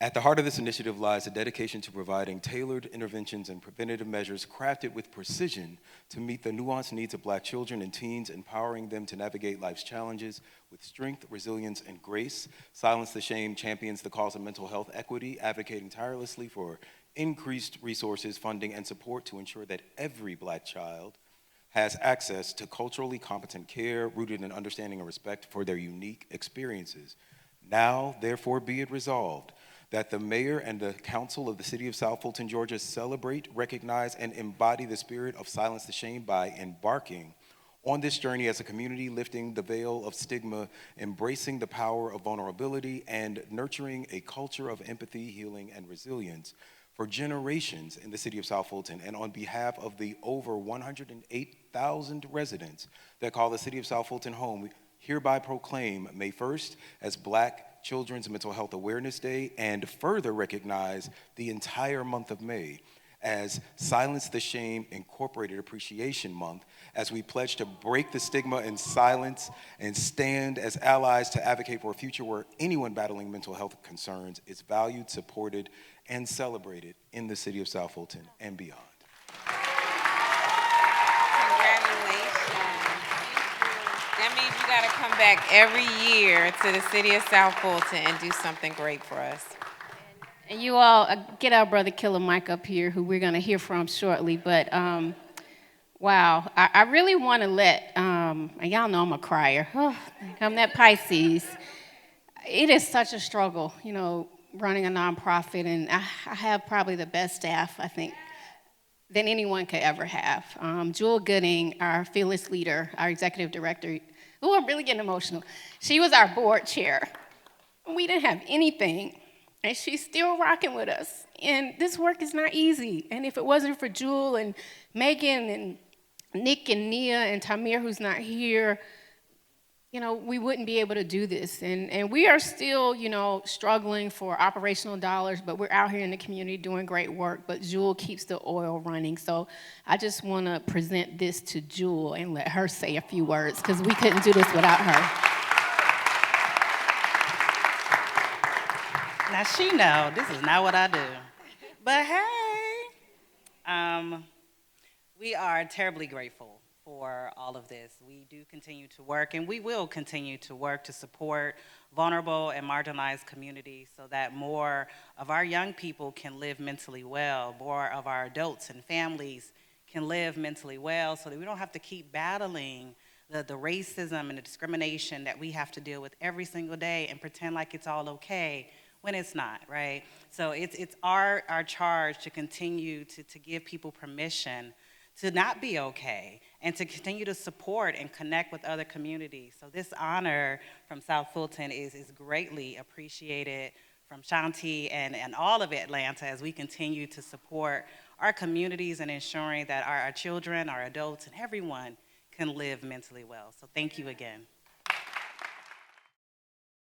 Speaker 10: at the heart of this initiative lies a dedication to providing tailored interventions and preventative measures crafted with precision to meet the nuanced needs of Black children and teens, empowering them to navigate life's challenges with strength, resilience, and grace. Silence the Shame champions the cause of mental health equity, advocating tirelessly for increased resources, funding, and support to ensure that every Black child has access to culturally competent care rooted in understanding and respect for their unique experiences. Now, therefore, be it resolved that the mayor and the council of the city of South Fulton, Georgia celebrate, recognize, and embody the spirit of Silence the Shame by embarking on this journey as a community, lifting the veil of stigma, embracing the power of vulnerability, and nurturing a culture of empathy, healing, and resilience for generations in the city of South Fulton. And on behalf of the over 108,000 residents that call the city of South Fulton home, we hereby proclaim May 1st as Black Children's Mental Health Awareness Day, and further recognize the entire month of May as Silence the Shame Incorporated Appreciation Month, as we pledge to break the stigma and silence and stand as allies to advocate for a future where anyone battling mental health concerns is valued, supported, and celebrated in the city of South Fulton and beyond.
Speaker 9: That means you got to come back every year to the city of South Fulton and do something great for us.
Speaker 1: And you all, get our brother Killer Mike up here, who we're going to hear from shortly. But, wow, I really want to let, and y'all know I'm a crier. Oh, I'm that Pisces. It is such a struggle, you know, running a nonprofit. And I have probably the best staff, I think, than anyone could ever have. Jewel Gooding, our fearless leader, our executive director, oh, I'm really getting emotional. She was our board chair. We didn't have anything, and she's still rocking with us. And this work is not easy. And if it wasn't for Jewel and Megan and Nick and Nia and Tamir, who's not here, you know, we wouldn't be able to do this. And we are still, you know, struggling for operational dollars, but we're out here in the community doing great work, but Jewel keeps the oil running. So I just want to present this to Jewel and let her say a few words, because we couldn't do this without her.
Speaker 11: Now she know this is not what I do. But hey, we are terribly grateful for all of this. We do continue to work, and we will continue to work to support vulnerable and marginalized communities so that more of our young people can live mentally well, more of our adults and families can live mentally well, so that we don't have to keep battling the racism and the discrimination that we have to deal with every single day and pretend like it's all okay when it's not, right? So it's our charge to continue to give people permission to not be okay, and to continue to support and connect with other communities. So this honor from South Fulton is greatly appreciated from Shanti and all of Atlanta as we continue to support our communities and ensuring that our children, our adults, and everyone can live mentally well. So thank you again.